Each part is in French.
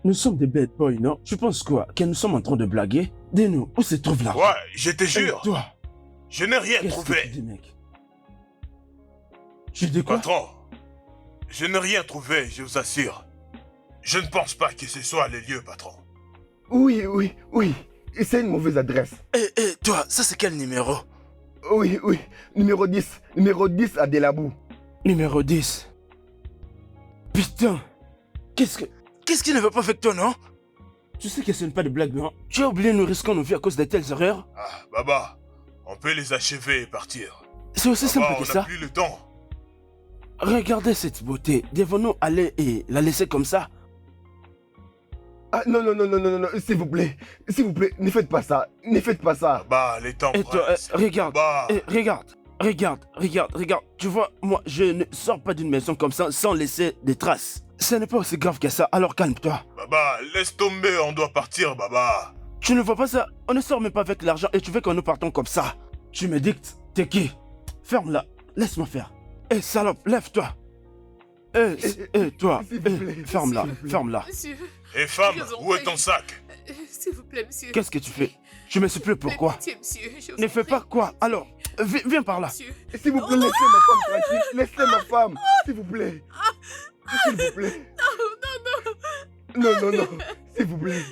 Nous sommes des bad boys, non? Tu penses quoi? Que nous sommes en train de blaguer? Dis-nous, où se trouve l'argent? Ouais, je te jure. Toi, Je n'ai rien qu'est-ce que tu trouvé. dis, mec? Tu dis quoi? Patron, je n'ai rien trouvé, je vous assure. Je ne pense pas que ce soit le lieu, patron. Oui. C'est une mauvaise adresse. Toi, ça c'est quel numéro? Oui. Numéro 10. Numéro 10 à Delabou. Numéro 10. Putain! Qu'est-ce qui ne va pas avec toi, non? Tu sais que ce n'est pas de blague, non? Tu as oublié nous risquons nos vies à cause de telles erreurs? Ah, Baba, on peut les achever et partir. C'est aussi simple Baba, que on ça. n'a plus le temps. Regardez cette beauté. Devons-nous aller et la laisser comme ça? Ah non, s'il vous plaît, ne faites pas ça, Baba, les temps Et toi, pressent. regarde, Baba, regarde. Tu vois, moi, je ne sors pas d'une maison comme ça sans laisser des traces. Ce n'est pas aussi grave que ça, alors calme-toi. Baba, laisse tomber, on doit partir, Baba. Tu ne vois pas ça? On ne sort même pas avec l'argent et tu veux que nous partons comme ça. Tu me dictes, t'es qui? Ferme-la, laisse-moi faire. Salope, lève-toi. Toi, S'il vous plaît, ferme-la, s'il vous plaît. ferme-la. Monsieur, Et femme, Je vous en où est prie. ton sac? S'il vous plaît, monsieur. Qu'est-ce que tu fais? Je me suis plus pourquoi? Pitié, monsieur. Je vous Ne en fais prie. pas quoi? Alors, viens par là. Monsieur. S'il vous plaît, laissez ma femme tranquille, laissez ma femme, s'il vous plaît. S'il vous plaît. Non, s'il vous plaît.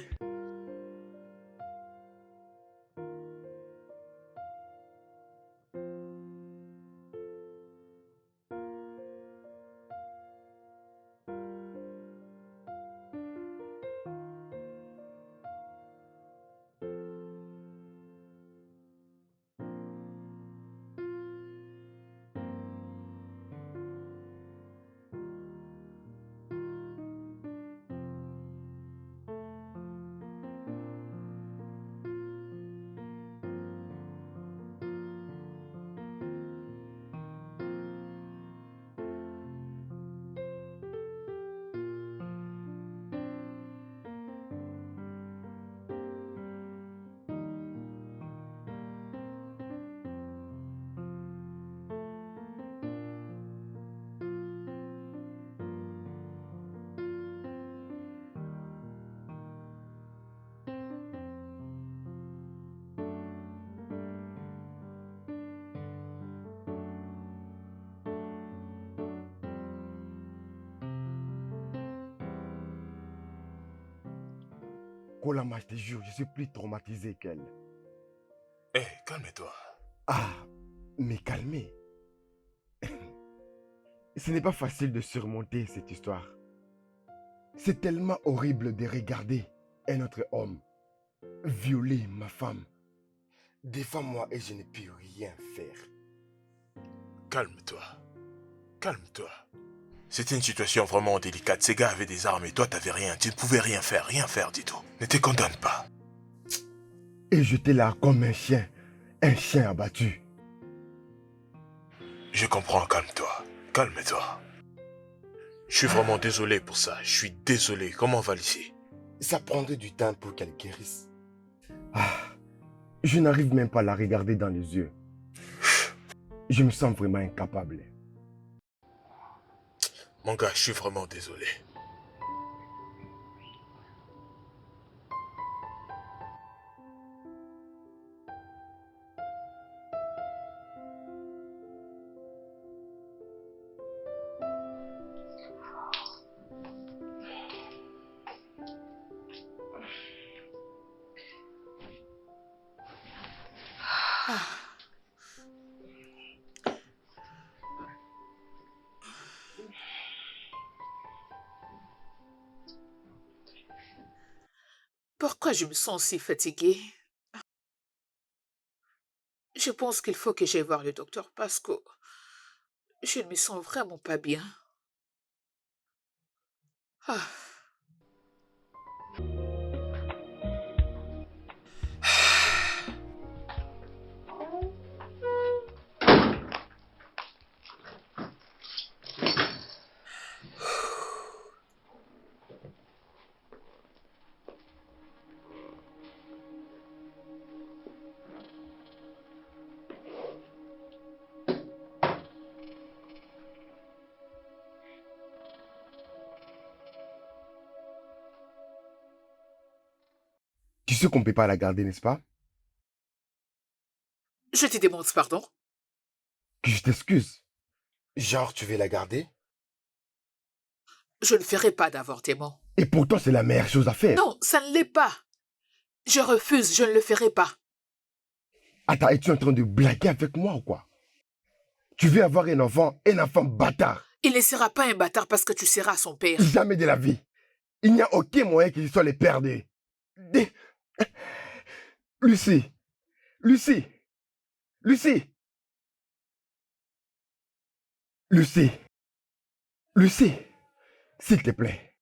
Kolama, je te jure, je suis plus traumatisé qu'elle. Eh, calme-toi. Ah, mais calmez. Ce n'est pas facile de surmonter cette histoire. C'est tellement horrible de regarder un autre homme violer ma femme devant moi et je ne puis rien faire. Calme-toi. Calme-toi. C'était une situation vraiment délicate. Ces gars avaient des armes et toi t'avais rien. Tu ne pouvais rien faire du tout. Ne te condamne pas. Et j'étais là comme un chien abattu. Je comprends, calme-toi. Calme-toi. Je suis vraiment désolé pour ça. Je suis désolé. Comment va l'ici? Ça prendrait du temps pour qu'elle guérisse. Ah, je n'arrive même pas à la regarder dans les yeux. Je me sens vraiment incapable. Mon gars, je suis vraiment désolé. Pourquoi je me sens si fatiguée? Je pense qu'il faut que j'aille voir le docteur parce que je ne me sens vraiment pas bien. Ah. sais qu'on ne peut pas la garder, n'est-ce pas? Je te demande pardon. Que je t'excuse. Genre, tu veux la garder? Je ne ferai pas d'avortement. Et pourtant, c'est la meilleure chose à faire. Non, ça ne l'est pas. Je refuse, je ne le ferai pas. Attends, es-tu en train de blaguer avec moi ou quoi? Tu veux avoir un enfant bâtard. Il ne sera pas un bâtard parce que tu seras son père. Jamais de la vie. Il n'y a aucun moyen qu'il soit le père des... Lucie. Lucie. Lucie. Lucie. Lucie. S'il te plaît.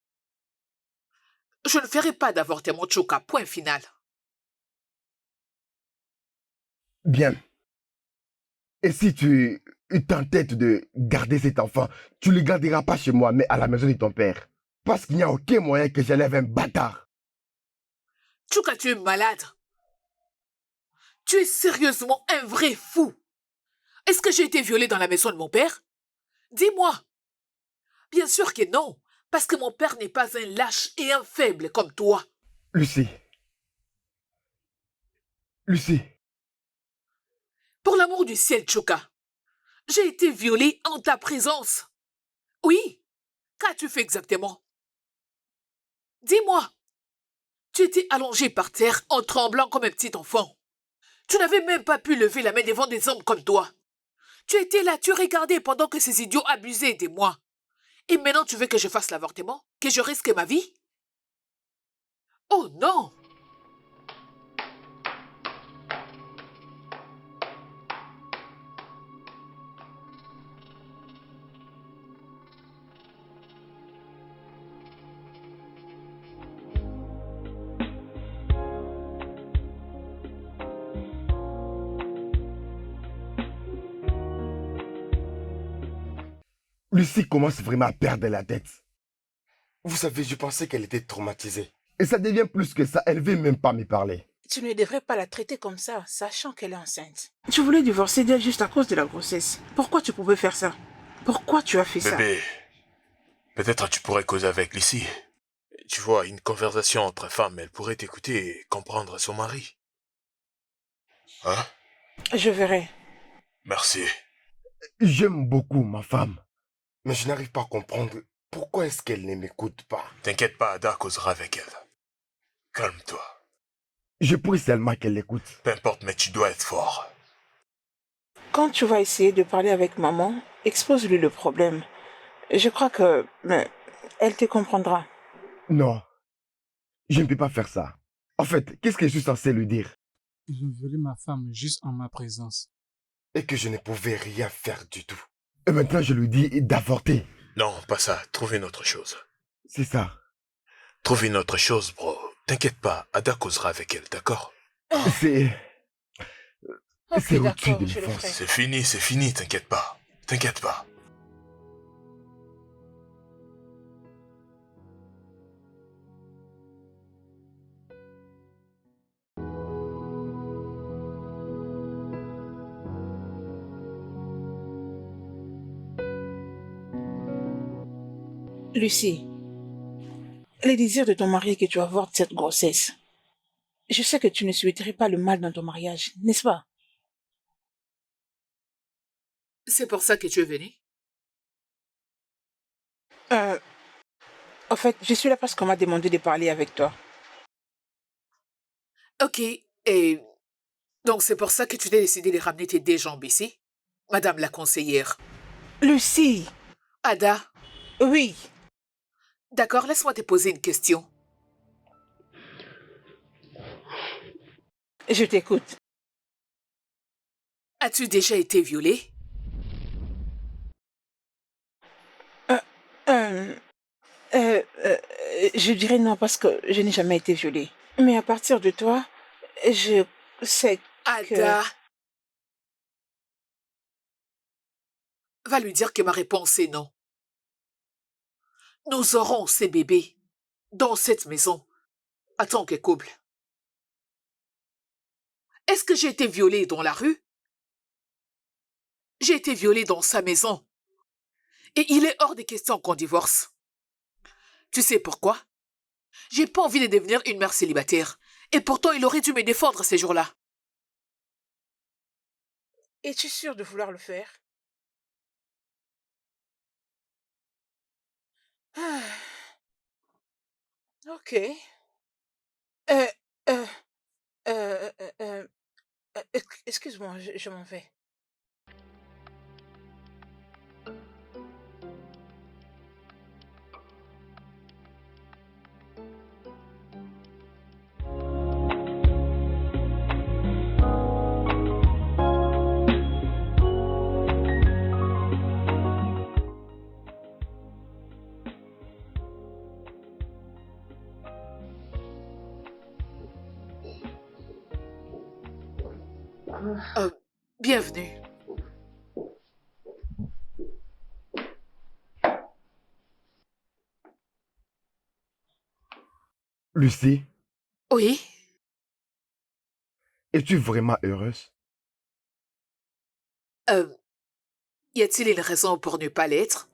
Je ne ferai pas d'avortement, Chuka, point final. Bien. Et si tu t'entêtes de garder cet enfant, tu ne le garderas pas chez moi, mais à la maison de ton père. Parce qu'il n'y a aucun moyen que j'élève un bâtard. Chuka, tu es malade. Tu es sérieusement un vrai fou. Est-ce que j'ai été violée dans la maison de mon père? Dis-moi. Bien sûr que non, parce que mon père n'est pas un lâche et un faible comme toi. Lucie. Lucie. Pour l'amour du ciel, Chuka, j'ai été violée en ta présence. Oui, qu'as-tu fait exactement? Dis-moi. Tu étais allongé par terre en tremblant comme un petit enfant. Tu n'avais même pas pu lever la main devant des hommes comme toi. Tu étais là, tu regardais pendant que ces idiots abusaient de moi. Et maintenant tu veux que je fasse l'avortement? Que je risque ma vie? Oh non! Lucie commence vraiment à perdre la tête. Vous savez, je pensais qu'elle était traumatisée. Et ça devient plus que ça, elle ne veut même pas me parler. Tu ne devrais pas la traiter comme ça, sachant qu'elle est enceinte. Tu voulais divorcer d'elle juste à cause de la grossesse. Pourquoi tu pouvais faire ça? Pourquoi tu as fait ça? Bébé, peut-être tu pourrais causer avec Lucie. Tu vois, une conversation entre femmes, elle pourrait t'écouter et comprendre son mari. Hein? Je verrai. Merci. J'aime beaucoup ma femme. Mais je n'arrive pas à comprendre pourquoi est-ce qu'elle ne m'écoute pas. T'inquiète pas, Ada causera avec elle. Calme-toi. Je prie seulement qu'elle l'écoute. Peu importe, mais tu dois être fort. Quand tu vas essayer de parler avec maman, expose-lui le problème. Je crois que... elle te comprendra. Non, je ne peux pas faire ça. En fait, qu'est-ce que je suis censé lui dire? Ils ont violé ma femme juste en ma présence. Et que je ne pouvais rien faire du tout. Et maintenant, je lui dis d'avorter. Non, pas ça. Trouve une autre chose. C'est ça. Trouve une autre chose, bro. T'inquiète pas, Ada causera avec elle, d'accord? C'est... Ok, c'est au-dessus d'accord, de je mes le forces. ferai. C'est fini, t'inquiète pas. T'inquiète pas. Lucie, le désir de ton mari est que tu avortes cette grossesse. Je sais que tu ne souhaiterais pas le mal dans ton mariage, n'est-ce pas? C'est pour ça que tu es venu? En fait, je suis là parce qu'on m'a demandé de parler avec toi. Ok, et... donc c'est pour ça que tu t'es décidé de ramener tes deux jambes ici? Madame la conseillère. Lucie! Ada, Oui. d'accord, laisse-moi te poser une question. Je t'écoute. As-tu déjà été violée? Je dirais non parce que je n'ai jamais été violée. Mais à partir de toi, je sais Ada, va lui dire que ma réponse est non. Nous aurons ces bébés dans cette maison en tant que couple. Est-ce que j'ai été violée dans la rue? J'ai été violée dans sa maison. Et il est hors de question qu'on divorce. Tu sais pourquoi? J'ai pas envie de devenir une mère célibataire. Et pourtant, il aurait dû me défendre ces jours-là. Es-tu sûr de vouloir le faire? Ah, ok. Euh, euh, euh, euh, euh, excuse-moi, je m'en vais. Euh, bienvenue. Lucie, Oui? es-tu vraiment heureuse? Euh, y a-t-il une raison pour ne pas l'être?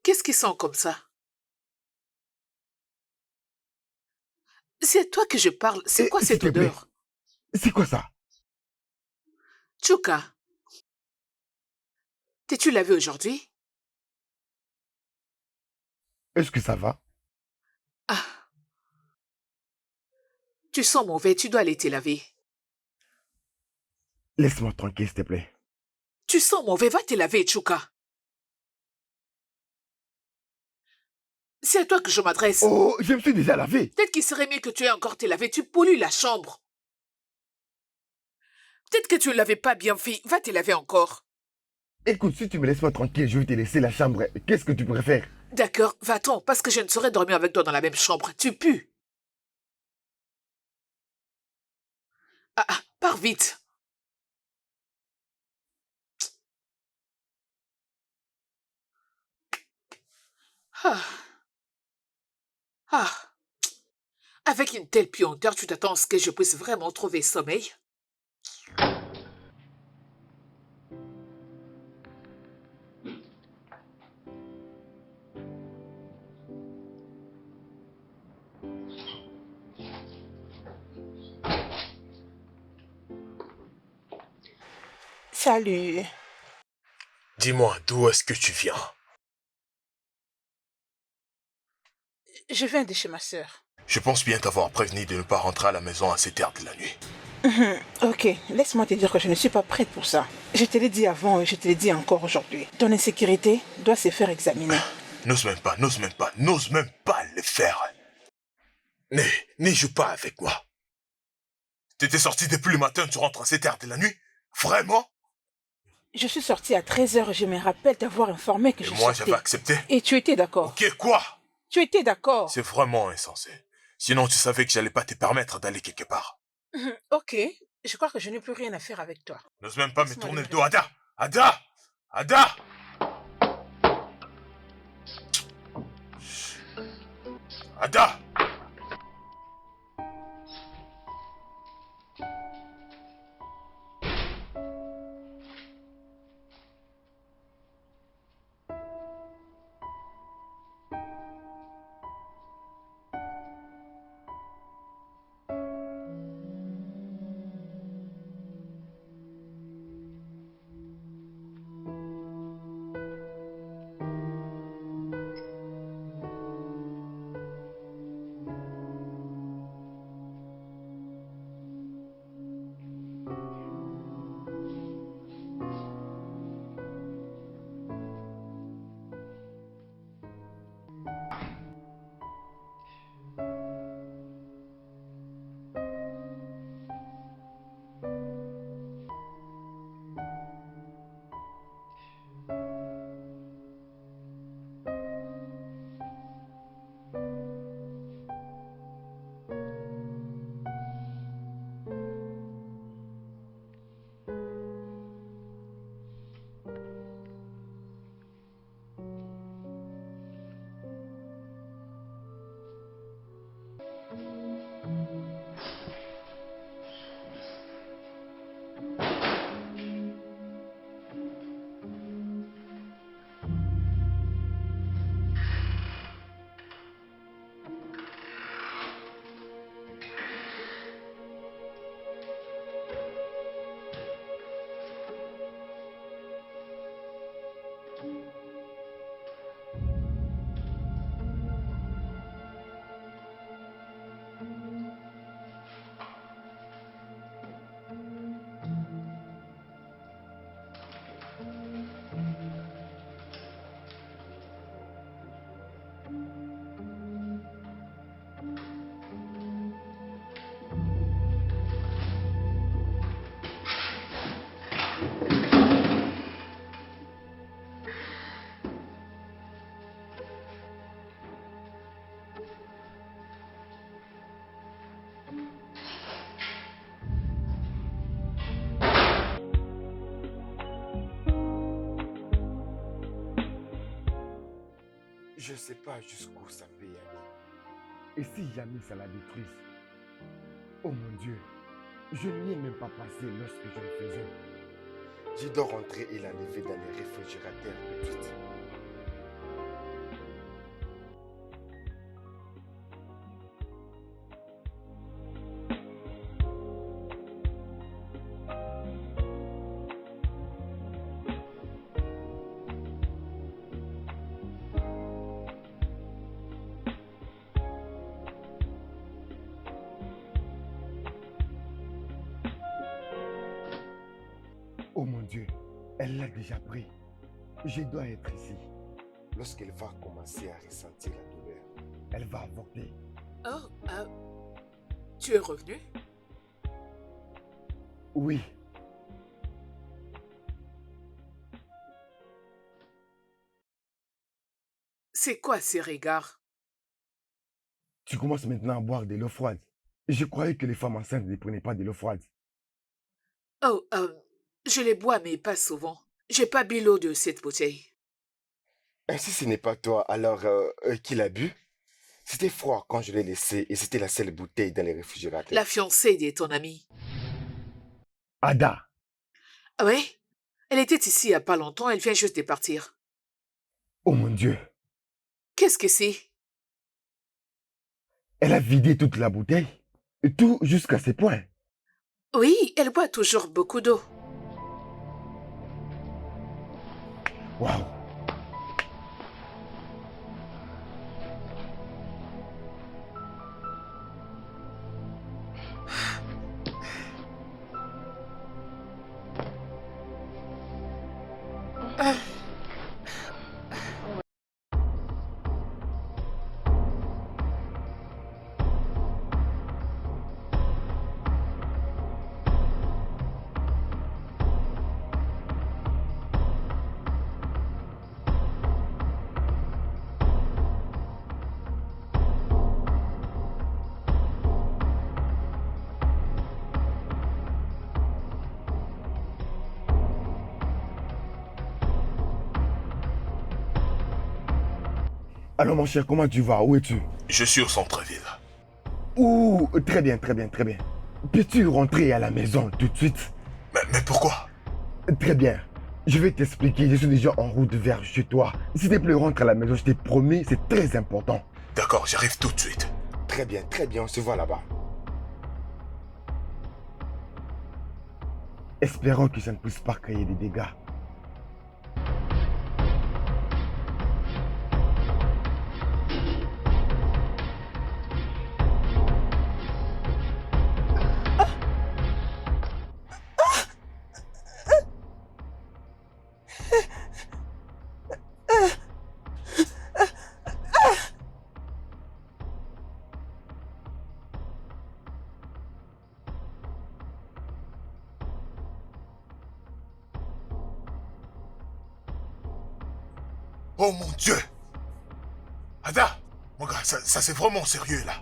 Qu'est-ce qui sent comme ça? C'est à toi que je parle. C'est quoi S'il cette te plaît, odeur? c'est quoi ça? Chuka, t'es-tu lavé aujourd'hui? Est-ce que ça va? Ah, tu sens mauvais, tu dois aller te laver. Laisse-moi tranquille, s'il te plaît. Tu sens mauvais, va te laver, Chuka. C'est à toi que je m'adresse. Oh, je me suis déjà lavé. Peut-être qu'il serait mieux que tu aies encore te laver, tu pollues la chambre. Peut-être que tu ne l'avais pas bien fait, va te laver encore. Écoute, si tu me laisses pas tranquille, je vais te laisser la chambre. Qu'est-ce que tu préfères? D'accord, va-t'en, parce que je ne saurais dormir avec toi dans la même chambre. Tu pues. Pars vite. Ah, ah. Avec une telle puanteur, tu t'attends à ce que je puisse vraiment trouver sommeil? Salut. Dis-moi, d'où est-ce que tu viens? Je viens de chez ma sœur. Je pense bien t'avoir prévenu de ne pas rentrer à la maison à cette heure de la nuit. Ok, laisse-moi te dire que je ne suis pas prête pour ça. Je te l'ai dit avant et je te l'ai dit encore aujourd'hui. Ton insécurité doit se faire examiner. N'ose même pas le faire. Ne joue pas avec moi. T'étais sorti depuis le matin, tu rentres à cette heure de la nuit? Vraiment? Je suis sortie à 13h et je me rappelle t'avoir informé que Et je moi, sortais. j'avais accepté. Et tu étais d'accord. Ok, quoi? Tu étais d'accord. C'est vraiment insensé. Sinon, tu savais que j'allais pas te permettre d'aller quelque part. Ok, je crois que je n'ai plus rien à faire avec toi. N'ose même pas me Laisse-moi tourner le aller. dos, Ada! Ada! Ada! Ada! Je ne sais pas jusqu'où ça peut y aller. Et si jamais ça la détruise? Oh mon Dieu, je n'y ai même pas passé lorsque je le faisais. Je dois rentrer et l'enlever dans les réfrigérateurs tout de suite. Oh mon Dieu, elle l'a déjà pris. Je dois être ici. Lorsqu'elle va commencer à ressentir la douleur, elle va avorter. Oh, tu es revenu? Oui, C'est quoi ces regards? tu commences maintenant à boire de l'eau froide. Je croyais que les femmes enceintes ne prenaient pas de l'eau froide. Oh, je les bois, mais pas souvent. J'ai pas bu l'eau de cette bouteille. Et si ce n'est pas toi, alors qui l'a bu? C'était froid quand je l'ai laissé et c'était la seule bouteille dans les réfrigérateurs. La fiancée de ton ami. Ada, Ah ouais? Elle était ici il y a pas longtemps, elle vient juste de partir. oh mon Dieu, Qu'est-ce que c'est? elle a vidé toute la bouteille. Tout jusqu'à ses poings. Oui, elle boit toujours beaucoup d'eau. Waouh. Alors mon cher, comment tu vas? Où es-tu? Je suis au centre-ville. Ouh, très bien, très bien, très bien. Peux-tu rentrer à la maison tout de suite? Mais pourquoi? Très bien. Je vais t'expliquer, je suis déjà en route vers chez toi. S'il te plaît, rentre à la maison, je t'ai promis, c'est très important. D'accord, j'arrive tout de suite. Très bien, on se voit là-bas. Espérons que ça ne puisse pas créer des dégâts. Oh mon Dieu! Ada! Mon gars, ça c'est vraiment sérieux là.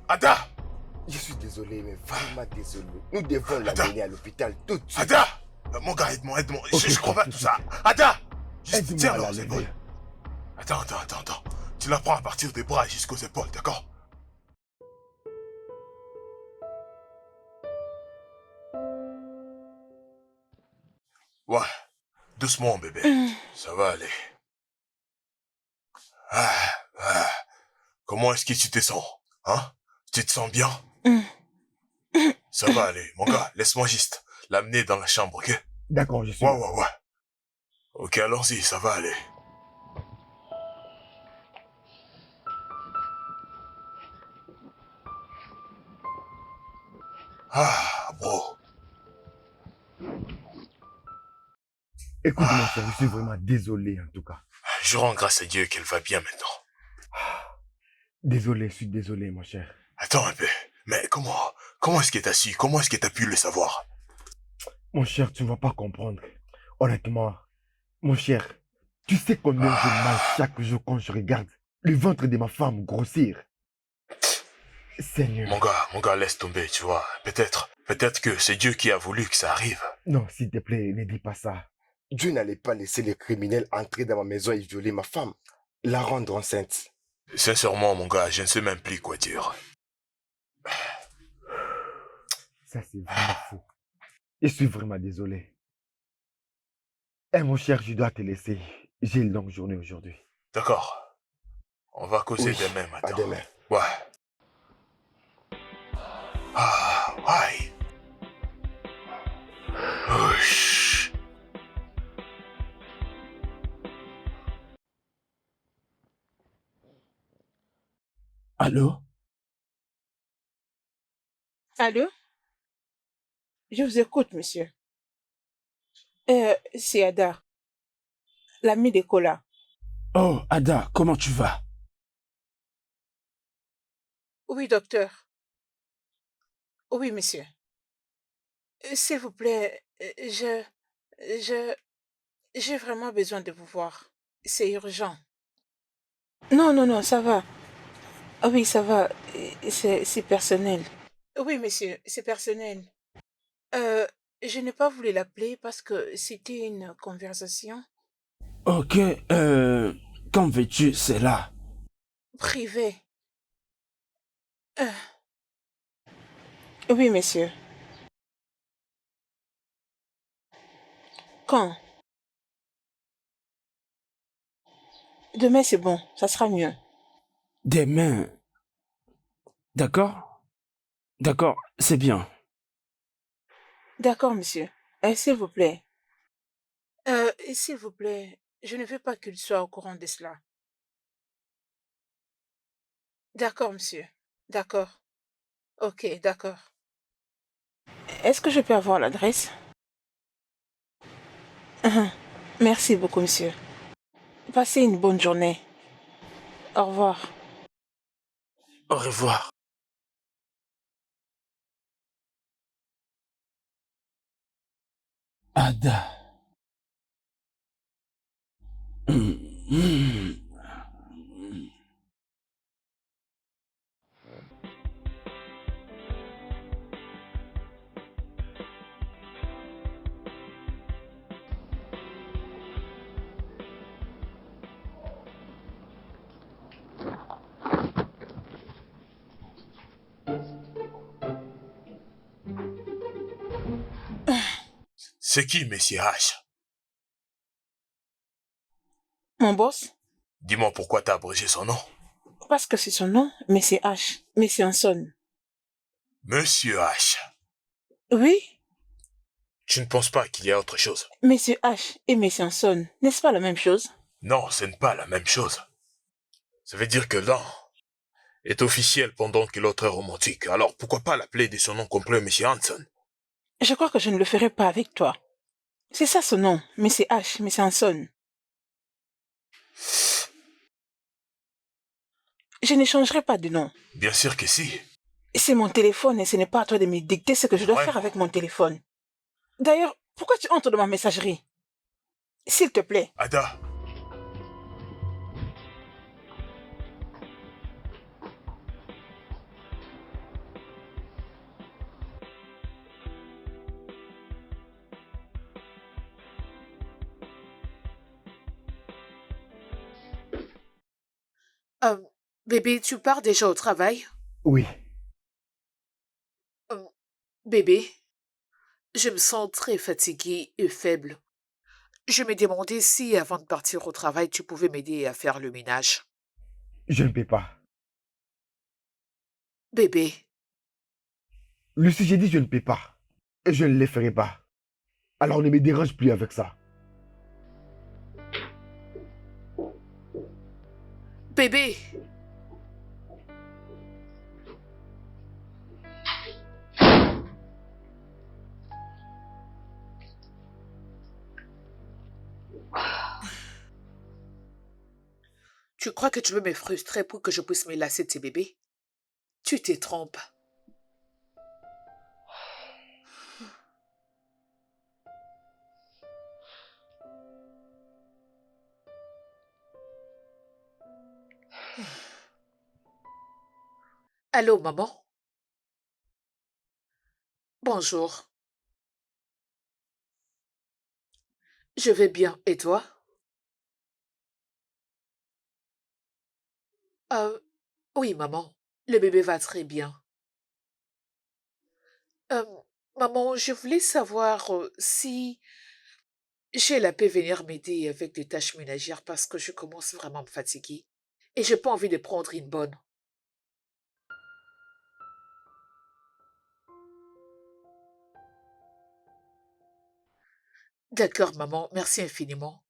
Ada! Je suis désolé, mais vraiment désolé. Nous devons l'amener à l'hôpital tout de suite. Ada! Mon gars, aide-moi. Ok, Je crois pas tout ça. Ada! Aide-moi Tiens, à la leurs lever. épaules. Attends. Tu la prends à partir des bras jusqu'aux épaules, d'accord? Ouais. Doucement, bébé. Ça va aller. Ah. Comment est-ce que tu te sens? Hein? Tu te sens bien? Ça va aller. Mon gars, laisse-moi juste l'amener dans la chambre, ok? D'accord, je suis... Ouais. Ok, allons-y, ça va aller. Ah, bro. Écoute, mon cher, je suis vraiment désolé en tout cas. Je rends grâce à Dieu qu'elle va bien maintenant. Désolé, je suis désolé, mon cher. Attends un peu. Mais comment est-ce que t'as su? Comment est-ce que t'as pu le savoir? Mon cher, tu ne vas pas comprendre. Honnêtement, mon cher, tu sais combien j'ai mal chaque jour quand je regarde le ventre de ma femme grossir. Seigneur. Mon gars, laisse tomber, tu vois. Peut-être que c'est Dieu qui a voulu que ça arrive. Non, s'il te plaît, ne dis pas ça. Dieu n'allait pas laisser les criminels entrer dans ma maison et violer ma femme. la rendre enceinte. Sincèrement, mon gars, je ne sais même plus quoi dire. Ça, c'est vraiment fou. Je suis vraiment désolé. Eh, mon cher, je dois te laisser. J'ai une longue journée aujourd'hui. D'accord. On va causer Oui, demain à matin. demain. Ouais. Ah, aïe. Ouch. Allô? Allô? Je vous écoute, monsieur. C'est Ada, l'amie de Kola. Oh, Ada, comment tu vas? Oui, docteur. Oui, monsieur. S'il vous plaît, je, j'ai vraiment besoin de vous voir. C'est urgent. Non, non, non, ça va. Ah oui, ça va. C'est personnel. Oui, monsieur, c'est personnel. Euh, je n'ai pas voulu l'appeler parce que c'était une conversation Ok, quand veux-tu, c'est là. privée. Euh, oui, monsieur. Quand? Demain, c'est bon, ça sera mieux. Demain. D'accord? D'accord, c'est bien. D'accord, monsieur. S'il vous plaît. S'il vous plaît, je ne veux pas qu'il soit au courant de cela. D'accord, monsieur. D'accord. Ok, d'accord. Est-ce que je peux avoir l'adresse? Merci beaucoup, monsieur. Passez une bonne journée. Au revoir. Au revoir. Ada. C'est qui, Monsieur H? Mon boss? Dis-moi pourquoi t'as abrégé son nom. Parce que c'est son nom, mais c'est H. Mais c'est un son. Monsieur H. Oui? Tu ne penses pas qu'il y a autre chose? Monsieur H et Monsieur Hanson, n'est-ce pas la même chose? Non, ce n'est pas la même chose. Ça veut dire que l'un est officiel pendant que l'autre est romantique. Alors pourquoi pas l'appeler de son nom complet, Monsieur Hanson? Je crois que je ne le ferai pas avec toi. C'est ça son nom, mais c'est H, mais c'est Hanson. Je n'échangerai pas de nom. Bien sûr que si. C'est mon téléphone et ce n'est pas à toi de me dicter ce que je dois faire avec mon téléphone. D'ailleurs, pourquoi tu entres dans ma messagerie? S'il te plaît. Ada. Euh, Bébé, tu pars déjà au travail? Oui, Bébé, je me sens très fatiguée et faible. Je me demandais si, avant de partir au travail, tu pouvais m'aider à faire le ménage. je ne peux pas. Bébé, Lucie, j'ai dit je ne peux pas. Et je ne les ferai pas. Alors ne me dérange plus avec ça. bébé, tu crois que tu veux me frustrer pour que je puisse me lasser de tes bébés? Tu te trompes. Allô, maman? Bonjour. Je vais bien, et toi? Euh, oui, maman. Le bébé va très bien. Euh, Maman, je voulais savoir si j'ai la paix venir m'aider avec des tâches ménagères parce que je commence vraiment à me fatiguer. Et j'ai pas envie de prendre une bonne. D'accord, maman. Merci infiniment.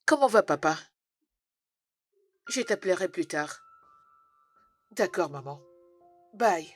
Comment va papa? Je t'appellerai plus tard. D'accord, maman. Bye.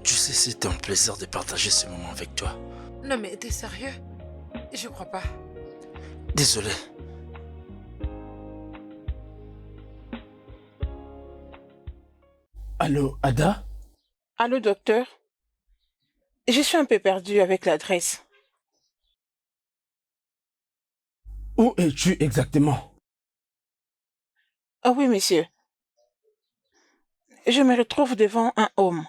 Tu sais, c'est un plaisir de partager ce moment avec toi. Non mais t'es sérieux? Je crois pas. Désolé. Allô, Ada? Allô, docteur? Je suis un peu perdue avec l'adresse. Où es-tu exactement? Ah oui, monsieur. Je me retrouve devant un homme.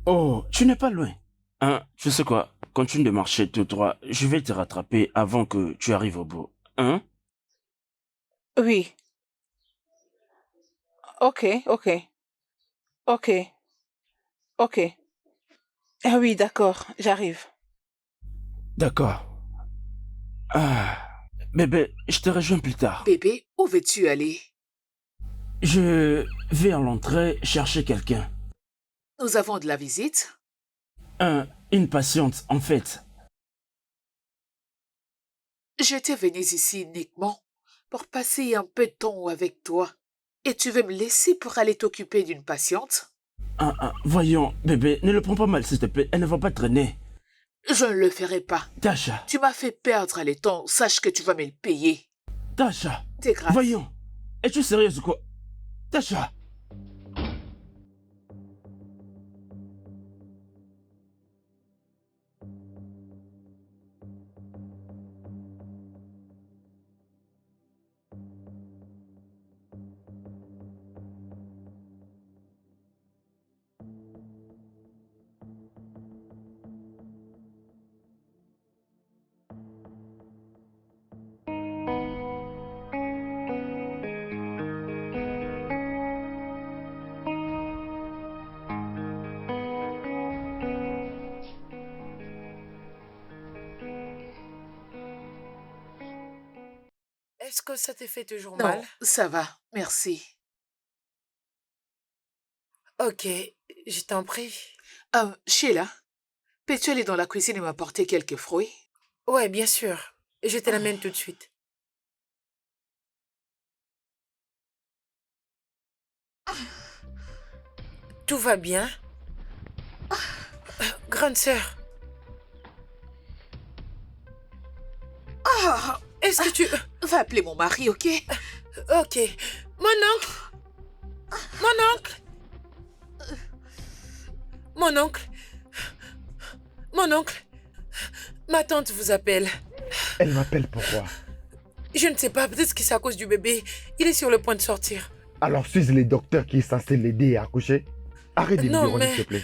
Oh, tu n'es pas loin. Hein, tu sais quoi? Continue de marcher tout droit. Je vais te rattraper avant que tu arrives au bout. Hein? Oui. Ok, ok. Ok, ok. Ah oui, d'accord, j'arrive. D'accord. Ah, bébé, je te rejoins plus tard. Bébé, où veux-tu aller? Je vais à l'entrée chercher quelqu'un. Nous avons de la visite. Une patiente, en fait. J'étais venue ici uniquement pour passer un peu de temps avec toi. Et tu veux me laisser pour aller t'occuper d'une patiente? Voyons, bébé, ne le prends pas mal, s'il te plaît. Elle ne va pas traîner. Je ne le ferai pas. Tasha, Tu m'as fait perdre le temps. Sache que tu vas me le payer. Tasha. C'est grave. Voyons. Es-tu sérieuse ou quoi? Tasha. Est-ce que ça te fait toujours Non, mal? ça va, merci. Ok, je t'en prie. Sheila, peux-tu aller dans la cuisine et m'apporter quelques fruits? Ouais, bien sûr. Je te l'amène tout de suite. Tout va bien? Grande sœur, est-ce que tu... Va appeler mon mari, ok? Ok. Mon oncle! Mon oncle! Mon oncle! Mon oncle! Ma tante vous appelle. Elle m'appelle pourquoi? Je ne sais pas, peut-être que c'est à cause du bébé. Il est sur le point de sortir. Alors suis-je le docteur qui est censé l'aider à accoucher? Arrête de Non, biberonner, mais- s'il te plaît.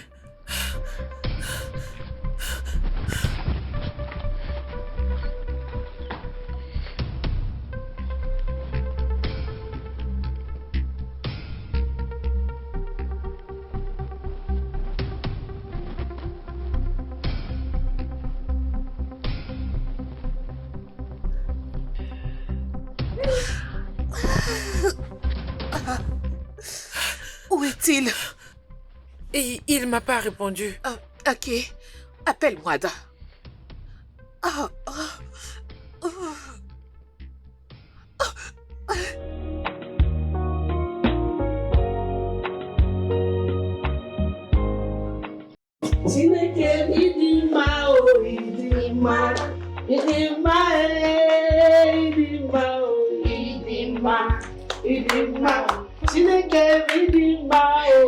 Où est-il? Et il m'a pas répondu. Ok, appelle-moi, Ada. Ah, ah, ah. Chineke ịdị mma o ịdị mma ịdị mma ịdị mma o ịdị mma ịdị mma Chineke ịdị mma o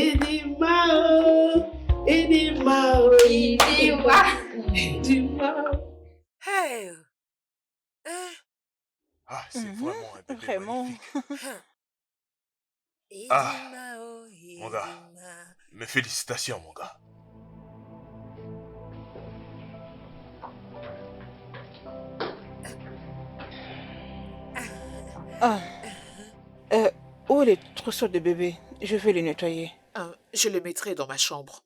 ịdị mma o ịdị mma o ịdị mma Hey! Hein? Ah, c'est vraiment un bébé Vraiment. magnifique. Ah, Mon gars, mes félicitations, mon gars. Ah. Où est le trousseau de bébé? Je vais le nettoyer. Je le mettrai dans ma chambre.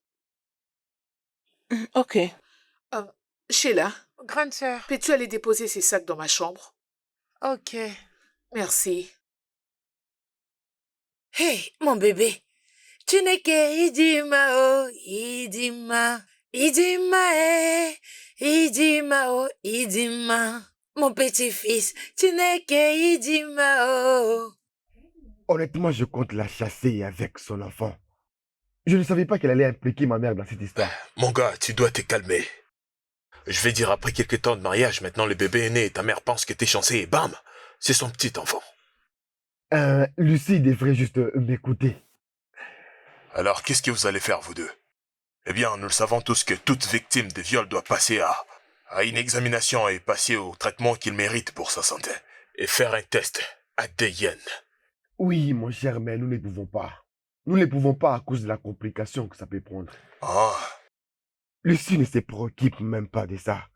Ok. Sheila, Grande sœur. peux-tu aller déposer ces sacs dans ma chambre? Ok. Merci. Hey, mon bébé. Tu n'es que Idima, oh, Idima. Idima, Idima, oh, Idima. Mon petit-fils, tu n'es que Idima, oh. Honnêtement, je compte la chasser avec son enfant. Je ne savais pas qu'elle allait impliquer ma mère dans cette histoire. Mon gars, tu dois te calmer. Je vais dire, après quelques temps de mariage, maintenant le bébé est né et ta mère pense que t'es chancé et bam, c'est son petit enfant. Lucie devrait juste m'écouter. Alors, qu'est-ce que vous allez faire, vous deux? Eh bien, nous le savons tous que toute victime de viol doit passer à une examination et passer au traitement qu'il mérite pour sa santé. Et faire un test ADN. Oui, mon cher, mais nous ne pouvons pas. Nous ne pouvons pas à cause de la complication que ça peut prendre. Ah, Lucie ne se préoccupe même pas de ça.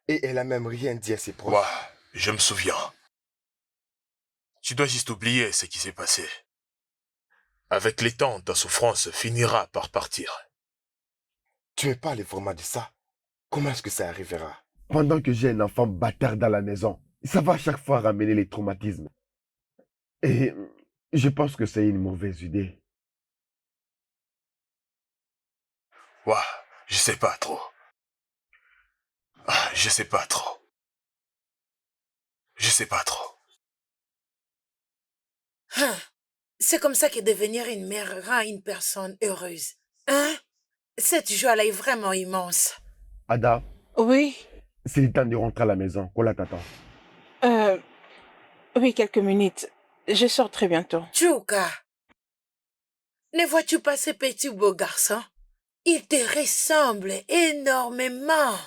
Et elle a même rien dit à ses proches. ouais, je me souviens. Tu dois juste oublier ce qui s'est passé. Avec les temps, ta souffrance finira par partir. Tu me parles vraiment de ça? Comment est-ce que ça arrivera? Pendant que j'ai un enfant bâtard dans la maison, ça va à chaque fois ramener les traumatismes. Et je pense que c'est une mauvaise idée. Ouais, je sais pas trop. Ah, je sais pas trop. Je sais pas trop. Hein? C'est comme ça que devenir une mère rend une personne heureuse. Hein? Cette joie-là est vraiment immense. Ada, Oui. c'est le temps de rentrer à la maison. Kola t'attend. Oui, quelques minutes. Je sors très bientôt. Tchouka, ne vois-tu pas ce petit beau garçon? Il te ressemble énormément.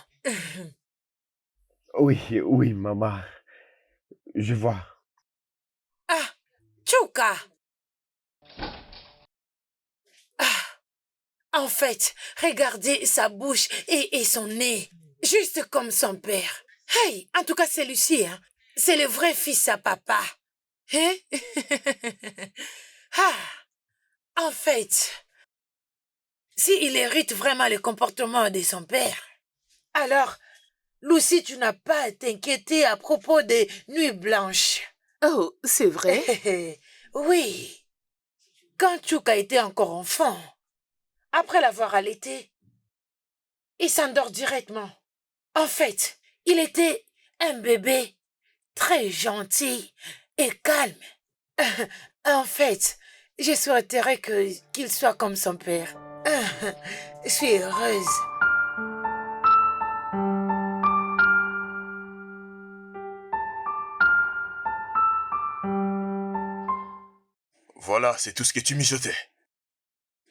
Oui, oui, maman. Je vois. Ah, Tchouka. Ah, en fait, regardez sa bouche et son nez, juste comme son père. Hey, en tout cas, c'est Lucie, hein? C'est le vrai fils à papa. Hein? Ah, en fait, s'il hérite vraiment le comportement de son père, alors Lucie, tu n'as pas à t'inquiéter à propos des nuits blanches. Oh, c'est vrai? Oui. Quand Tchouka était encore enfant, après l'avoir allaité, il s'endort directement. En fait, il était un bébé très gentil et calme. En fait, je souhaiterais qu'il soit comme son père. Je suis heureuse. Voilà, c'est tout ce que tu mijotais.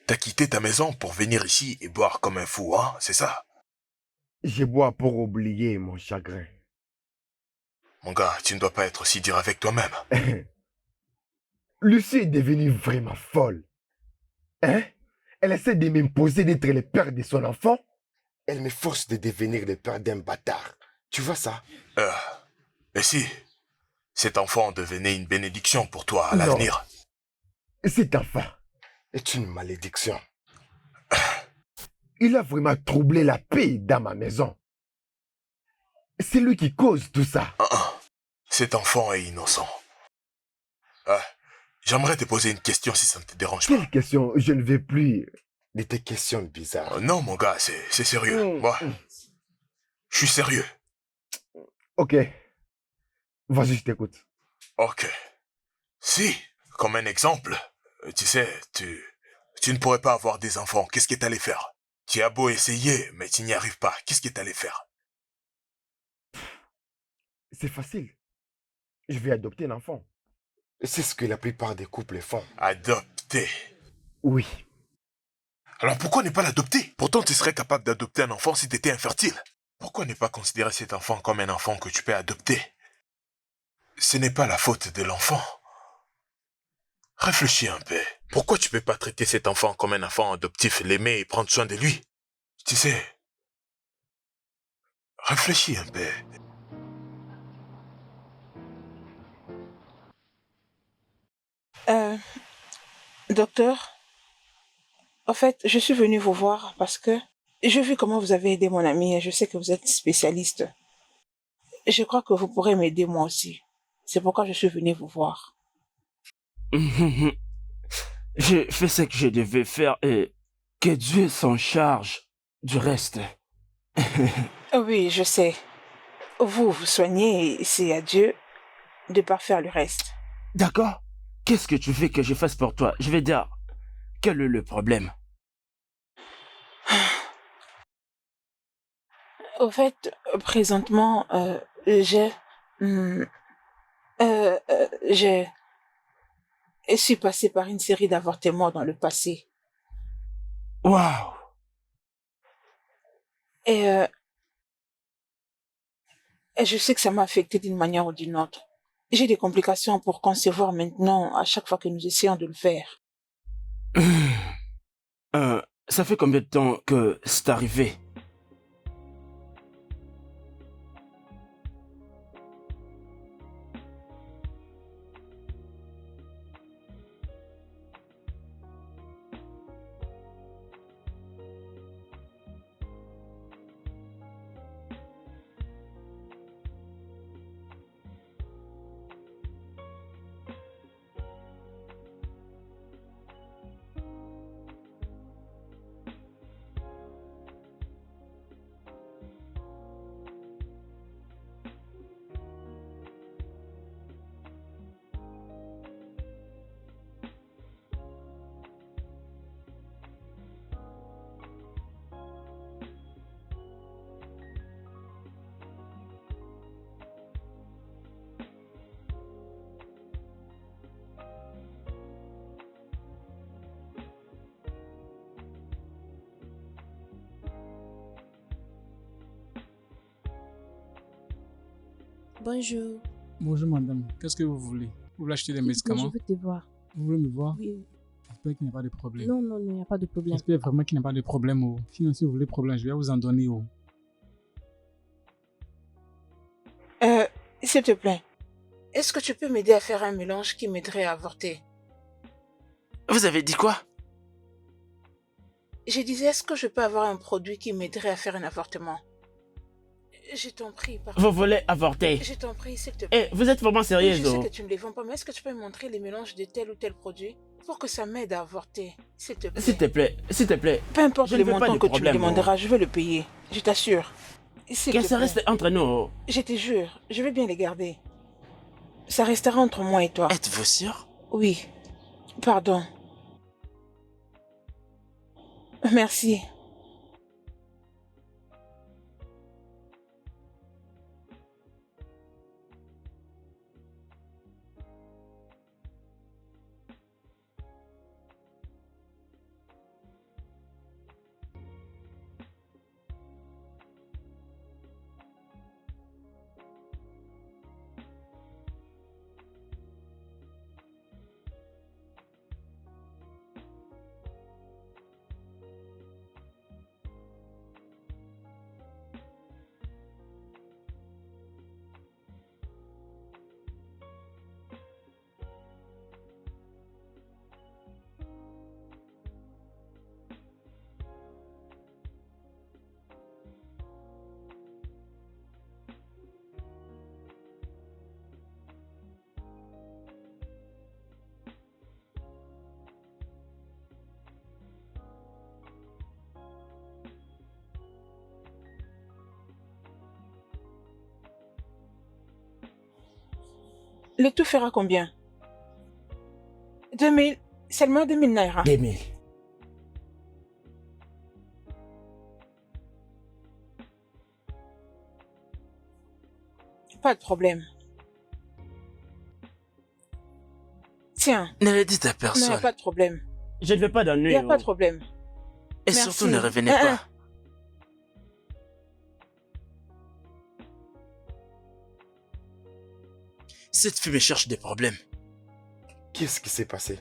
T'as quitté ta maison pour venir ici et boire comme un fou, hein, c'est ça? Je bois pour oublier mon chagrin. Mon gars, tu ne dois pas être aussi dur avec toi-même. Lucie est devenue vraiment folle. Hein? Elle essaie de m'imposer d'être le père de son enfant. Elle me force de devenir le père d'un bâtard. Tu vois ça? Mais si, cet enfant devenait une bénédiction pour toi à Non. l'avenir. Cet enfant est une malédiction. Il a vraiment troublé la paix dans ma maison. C'est lui qui cause tout ça. Cet enfant est innocent. J'aimerais te poser une question si ça ne te dérange pas. Quelle question? Je ne veux plus de tes questions bizarres. Non, mon gars, c'est sérieux. Moi, je suis sérieux. Ok. Vas-y, je t'écoute. Ok. Si, comme un exemple, tu sais, tu ne pourrais pas avoir des enfants. Qu'est-ce que t'allais faire? Tu as beau essayer, mais tu n'y arrives pas. Qu'est-ce que t'allais faire? C'est facile. Je vais adopter un enfant. C'est ce que la plupart des couples font. Adopter. Oui. Alors pourquoi ne pas l'adopter? Pourtant, tu serais capable d'adopter un enfant si tu étais infertile. Pourquoi ne pas considérer cet enfant comme un enfant que tu peux adopter? Ce n'est pas la faute de l'enfant. Réfléchis un peu. Pourquoi tu peux pas traiter cet enfant comme un enfant adoptif, l'aimer et prendre soin de lui? Tu sais, réfléchis un peu. Docteur, en fait, je suis venue vous voir parce que j'ai vu comment vous avez aidé mon ami et je sais que vous êtes spécialiste. Je crois que vous pourrez m'aider moi aussi. C'est pourquoi je suis venue vous voir. J'ai fait ce que je devais faire et que Dieu s'en charge du reste. Oui, je sais. Vous soignez et c'est à Dieu de parfaire le reste. D'accord? Qu'est-ce que tu veux que je fasse pour toi? Je vais dire, quel est le problème? Au fait, présentement, je suis passée par une série d'avortements dans le passé. Waouh! Et je sais que ça m'a affectée d'une manière ou d'une autre. J'ai des complications pour concevoir maintenant à chaque fois que nous essayons de le faire. Ça fait combien de temps que c'est arrivé? Bonjour. Bonjour madame, qu'est-ce que vous voulez? Vous voulez acheter des médicaments? Je veux te voir. Vous voulez me voir? Oui. J'espère qu'il n'y a pas de problème. Non, non, non, il n'y a pas de problème. J'espère vraiment qu'il n'y a pas de problème. Oh. Sinon, si vous voulez problème, je vais vous en donner. Oh. S'il te plaît, est-ce que tu peux m'aider à faire un mélange qui m'aiderait à avorter? Vous avez dit quoi? Je disais, est-ce que je peux avoir un produit qui m'aiderait à faire un avortement? Je t'en prie, pardon. Vous voulez avorter? Je t'en prie, s'il te plaît. Eh, vous êtes vraiment sérieuse, Je sais oh? que tu ne les vends pas, mais est-ce que tu peux me montrer les mélanges de tel ou tel produit pour que ça m'aide à avorter, s'il te plaît? S'il te plaît, s'il te plaît. Peu importe Je les ne veux pas montants de que tu me problème, demanderas, je vais le payer. Je t'assure. S'il Que te ça plaît. reste entre nous, oh. Je te jure, je vais bien les garder. Ça restera entre moi et toi. Êtes-vous sûr? Oui. Pardon. Merci. Le tout fera combien? 2000. Seulement 2000 naira. 2000. Pas de problème. Tiens. Ne le dites à Non, personne. pas de problème. Je ne veux pas Il d'ennui. n'y a oh. pas de problème. Et Merci. surtout, ne revenez pas. Cette fille me cherche des problèmes. Qu'est-ce qui s'est passé?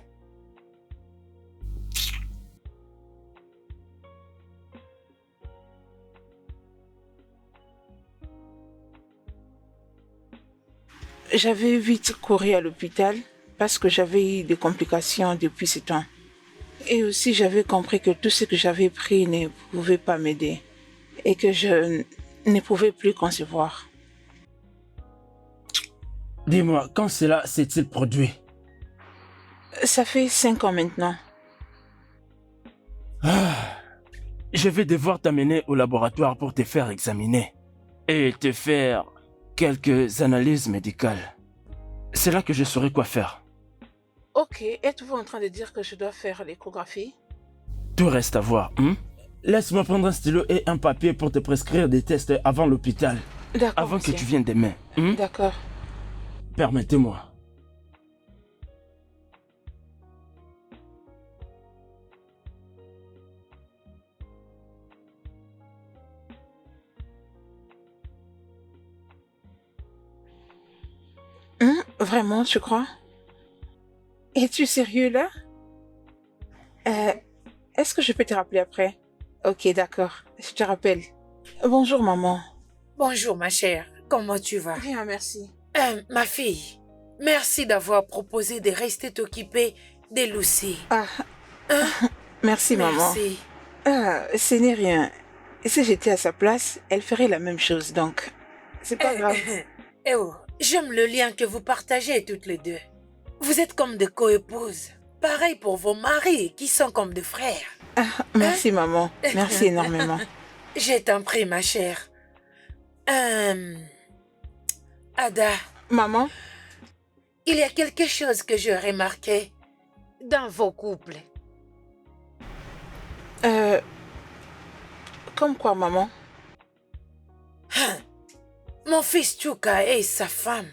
J'avais vite couru à l'hôpital parce que j'avais eu des complications depuis ce temps. Et aussi, j'avais compris que tout ce que j'avais pris ne pouvait pas m'aider et que je ne pouvais plus concevoir. Dis-moi, quand cela s'est-il produit? Ça fait 5 ans maintenant. Je vais devoir t'amener au laboratoire pour te faire examiner et te faire quelques analyses médicales. C'est là que je saurai quoi faire. Ok, êtes-vous en train de dire que je dois faire l'échographie? Tout reste à voir. Laisse-moi prendre un stylo et un papier pour te prescrire des tests avant l'hôpital. D'accord, Avant que monsieur. tu viennes demain. D'accord. Permettez-moi. Vraiment, tu crois? Es-tu sérieux là? Est-ce que je peux te rappeler après? Ok, d'accord. Je te rappelle. Bonjour, maman. Bonjour, ma chère. Comment tu vas? Bien, merci. Ma fille, merci d'avoir proposé de rester t'occuper de Lucie. Merci, maman. Merci. Ce n'est rien. Si j'étais à sa place, elle ferait la même chose, donc c'est pas grave. Eh oh, j'aime le lien que vous partagez toutes les deux. Vous êtes comme des coépouses. Pareil pour vos maris qui sont comme des frères. Merci, maman. Merci énormément. Je t'en prie, ma chère. Ada. Maman? Il y a quelque chose que je remarqué dans vos couples. Comme quoi, maman? Mon fils Chuka et sa femme,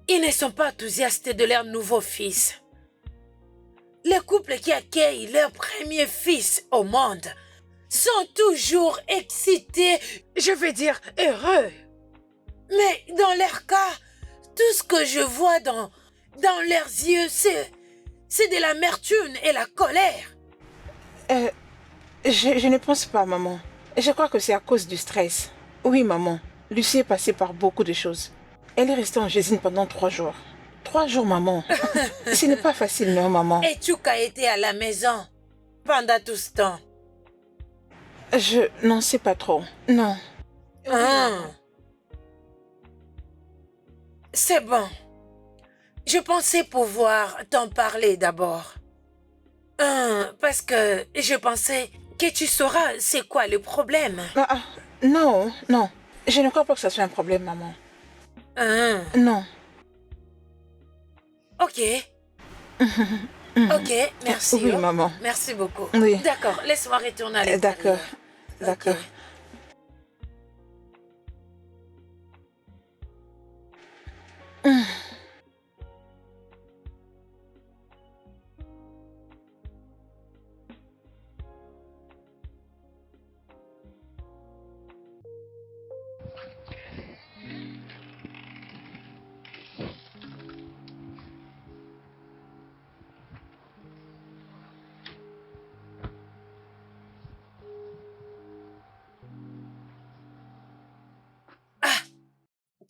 ils ne sont pas enthousiastes de leur nouveau fils. Les couples qui accueillent leur premier fils au monde sont toujours excités, je veux dire heureux. Mais dans leur cas, tout ce que je vois dans leurs yeux, c'est de l'amertume et la colère. Je ne pense pas, maman. Je crois que c'est à cause du stress. Oui, maman. Lucie est passée par beaucoup de choses. Elle est restée en Gésine pendant 3 jours. 3 jours, maman. Ce n'est pas facile, non, maman. Et Chuka était à la maison pendant tout ce temps. Je n'en sais pas trop. Non. C'est bon. Je pensais pouvoir t'en parler d'abord. Parce que je pensais que tu sauras c'est quoi le problème. Non, non. Je ne crois pas que ça soit un problème, maman. Non. Ok. Ok, merci. Oui, maman. Merci beaucoup. Oui. D'accord, laisse-moi retourner à l'intérieur. D'accord.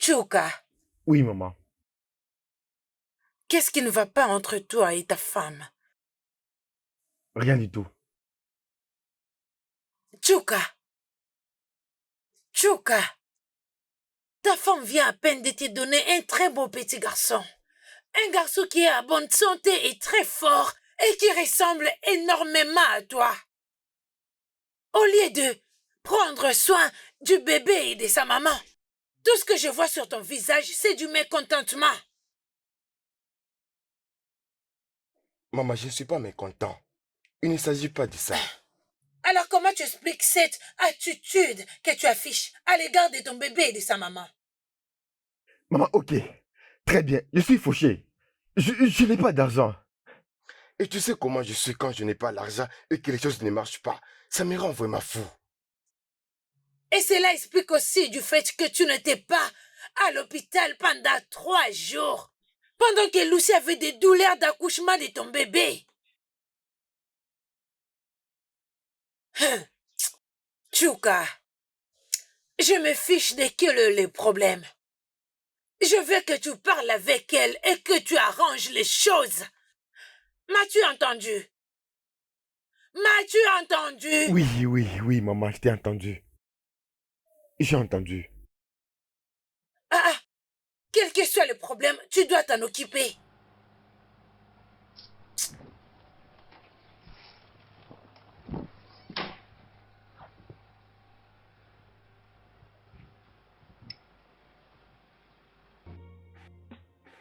Chuka, Oui, maman. qu'est-ce qui ne va pas entre toi et ta femme? Rien du tout. Chuka, ta femme vient à peine de te donner un très beau petit garçon. Un garçon qui est à bonne santé et très fort et qui ressemble énormément à toi. Au lieu de prendre soin du bébé et de sa maman, tout ce que je vois sur ton visage, c'est du mécontentement. Maman, je ne suis pas mécontent. Il ne s'agit pas de ça. Alors comment tu expliques cette attitude que tu affiches à l'égard de ton bébé et de sa maman? Maman, ok. Très bien. Je suis fauché. Je n'ai pas d'argent. Et tu sais comment je suis quand je n'ai pas l'argent et que les choses ne marchent pas. Ça me rend vraiment fou. Et cela explique aussi du fait que tu n'étais pas à l'hôpital pendant 3 jours, pendant que Lucie avait des douleurs d'accouchement de ton bébé. Chuka, je me fiche de quel est le problème. Je veux que tu parles avec elle et que tu arranges les choses. M'as-tu entendu? M'as-tu entendu? Oui, maman, je t'ai entendu. J'ai entendu. Quel que soit le problème, tu dois t'en occuper.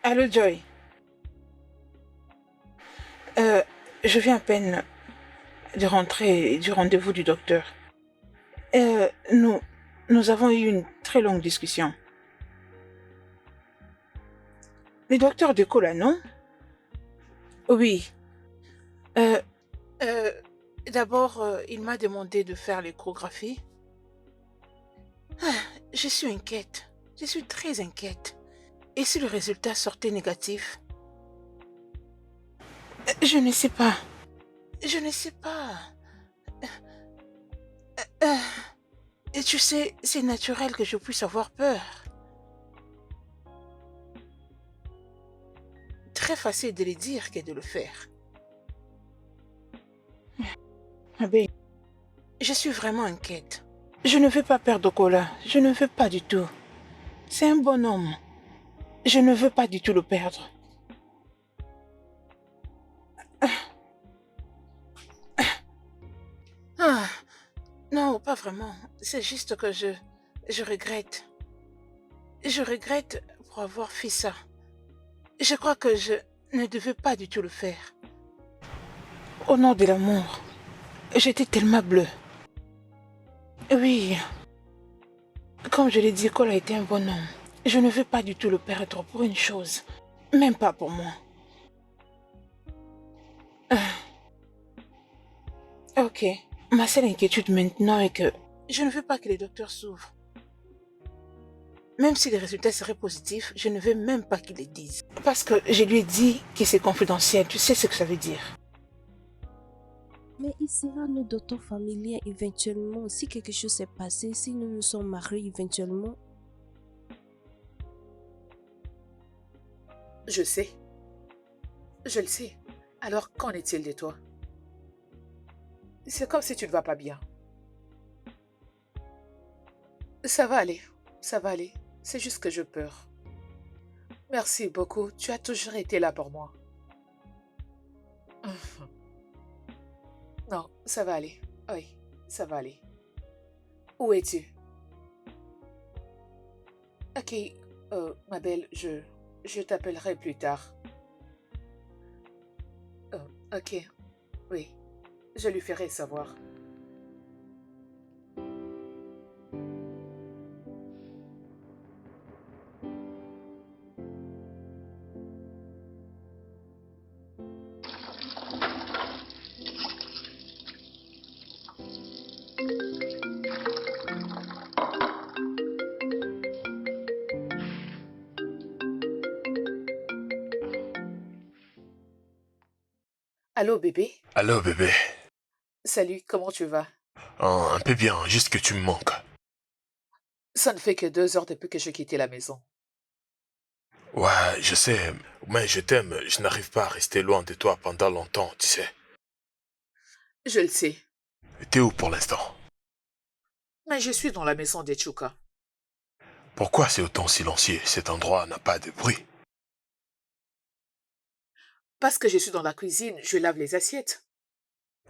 Allô, Joy. Je viens à peine de rentrer du rendez-vous du docteur. Nous avons eu une très longue discussion. Le docteur Deco, là, non? Oui. D'abord, il m'a demandé de faire l'échographie. Je suis inquiète. Je suis très inquiète. Et si le résultat sortait négatif? Je ne sais pas. Je ne sais pas. Et tu sais, c'est naturel que je puisse avoir peur. Très facile de le dire que de le faire. Ben, je suis vraiment inquiète. Je ne veux pas perdre Okola. Je ne veux pas du tout. C'est un bon homme. Je ne veux pas du tout le perdre. Non, pas vraiment. C'est juste que je regrette. Je regrette pour avoir fait ça. Je crois que je ne devais pas du tout le faire. Au nom de l'amour, j'étais tellement bleue. Oui. Comme je l'ai dit, Cole a été un bon homme. Je ne veux pas du tout le perdre pour une chose. Même pas pour moi. Ok. Ma seule inquiétude maintenant est que je ne veux pas que les docteurs s'ouvrent. Même si les résultats seraient positifs, je ne veux même pas qu'ils les disent. Parce que je lui ai dit que c'est confidentiel. Tu sais ce que ça veut dire. Mais il sera notre docteur familier éventuellement. Si quelque chose s'est passé, si nous nous sommes mariés éventuellement. Je sais. Je le sais. Alors, qu'en est-il de toi? C'est comme si tu ne vas pas bien. Ça va aller. Ça va aller. C'est juste que je peur. Merci beaucoup. Tu as toujours été là pour moi. Non, ça va aller. Oui, ça va aller. Où es-tu? Ok, ma belle, je t'appellerai plus tard. Ok, oui, je lui ferai savoir. Allô, bébé? Allô, bébé. Salut, comment tu vas? Un peu bien, juste que tu me manques. Ça ne fait que 2 heures depuis que j'ai quitté la maison. Ouais, je sais, mais je t'aime. Je n'arrive pas à rester loin de toi pendant longtemps, tu sais. Je le sais, T'es où pour l'instant? mais je suis dans la maison d'Echuka. Pourquoi c'est autant silencieux? Cet endroit n'a pas de bruit. Parce que je suis dans la cuisine, je lave les assiettes.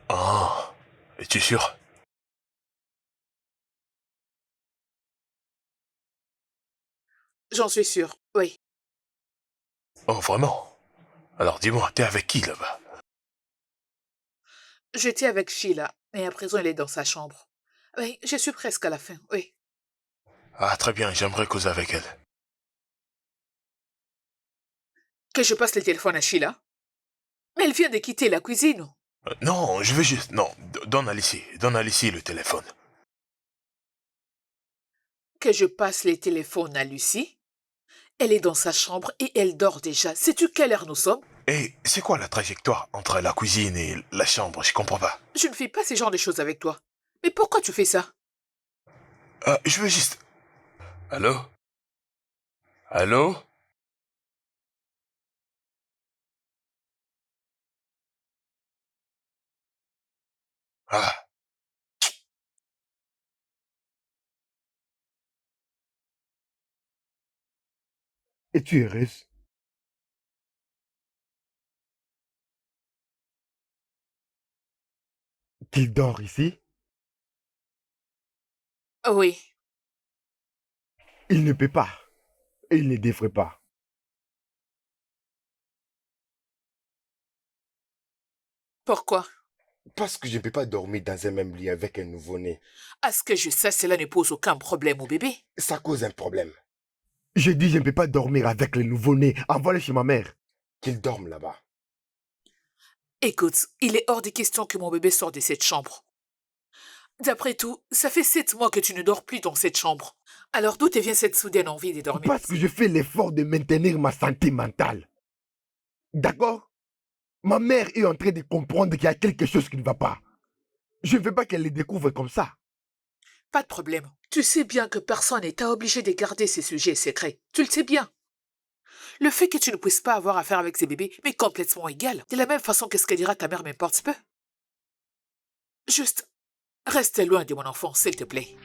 Ah, es-tu sûr? J'en suis sûre, oui. Oh, vraiment? Alors dis-moi, t'es avec qui là-bas? J'étais avec Sheila, et à présent elle est dans sa chambre. Oui, je suis presque à la fin, oui. Ah, très bien, j'aimerais causer avec elle. Que je passe le téléphone à Sheila? Mais elle vient de quitter la cuisine. Non, je veux juste... Non, donne à Lucie le téléphone. Que je passe les téléphones à Lucie? Elle est dans sa chambre et elle dort déjà. Sais-tu quelle heure nous sommes? Et c'est quoi la trajectoire entre la cuisine et la chambre? Je comprends pas. Je ne fais pas ce genre de choses avec toi. Mais pourquoi tu fais ça? Je veux juste... Allô? Allô? Ah, Es-tu heureuse? Qu'il dort ici? Oui. Il ne peut pas. Et il ne devrait pas. Pourquoi? Parce que je ne peux pas dormir dans un même lit avec un nouveau-né. À ce que je sache, cela ne pose aucun problème au bébé. Ça cause un problème. Je dis je ne peux pas dormir avec le nouveau-né. Envoie-le chez ma mère. Qu'il dorme là-bas. Écoute, il est hors de question que mon bébé sorte de cette chambre. D'après tout, ça fait 7 mois que tu ne dors plus dans cette chambre. Alors d'où te vient cette soudaine envie de dormir Parce que je fais l'effort de maintenir ma santé mentale. D'accord? Ma mère est en train de comprendre qu'il y a quelque chose qui ne va pas. Je ne veux pas qu'elle le découvre comme ça. Pas de problème. Tu sais bien que personne n'est obligé de garder ces sujets secrets. Tu le sais bien. Le fait que tu ne puisses pas avoir affaire avec ces bébés m'est complètement égal. De la même façon que ce que dira ta mère m'importe peu. Juste, reste loin de mon enfant, s'il te plaît.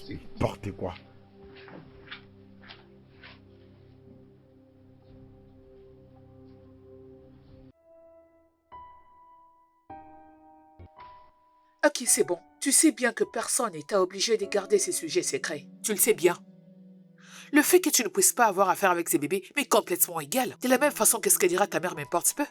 N'importe quoi. Ok, c'est bon. Tu sais bien que personne n'est obligé de garder ces sujets secrets. Tu le sais bien. Le fait que tu ne puisses pas avoir affaire avec ces bébés m'est complètement égal. De la même façon que ce que dira ta mère m'importe peu.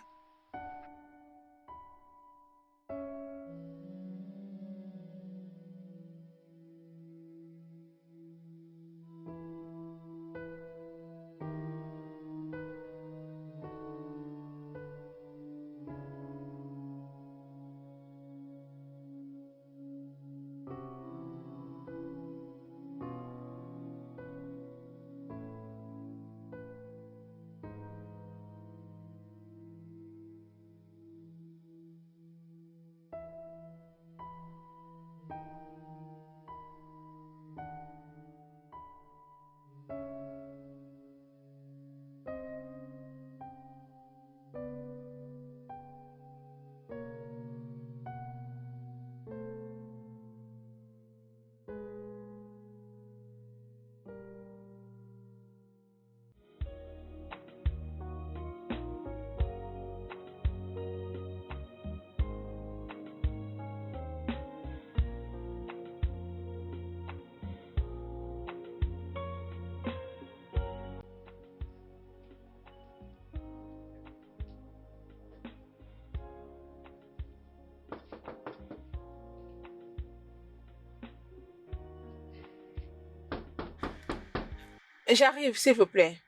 J'arrive, s'il vous plaît.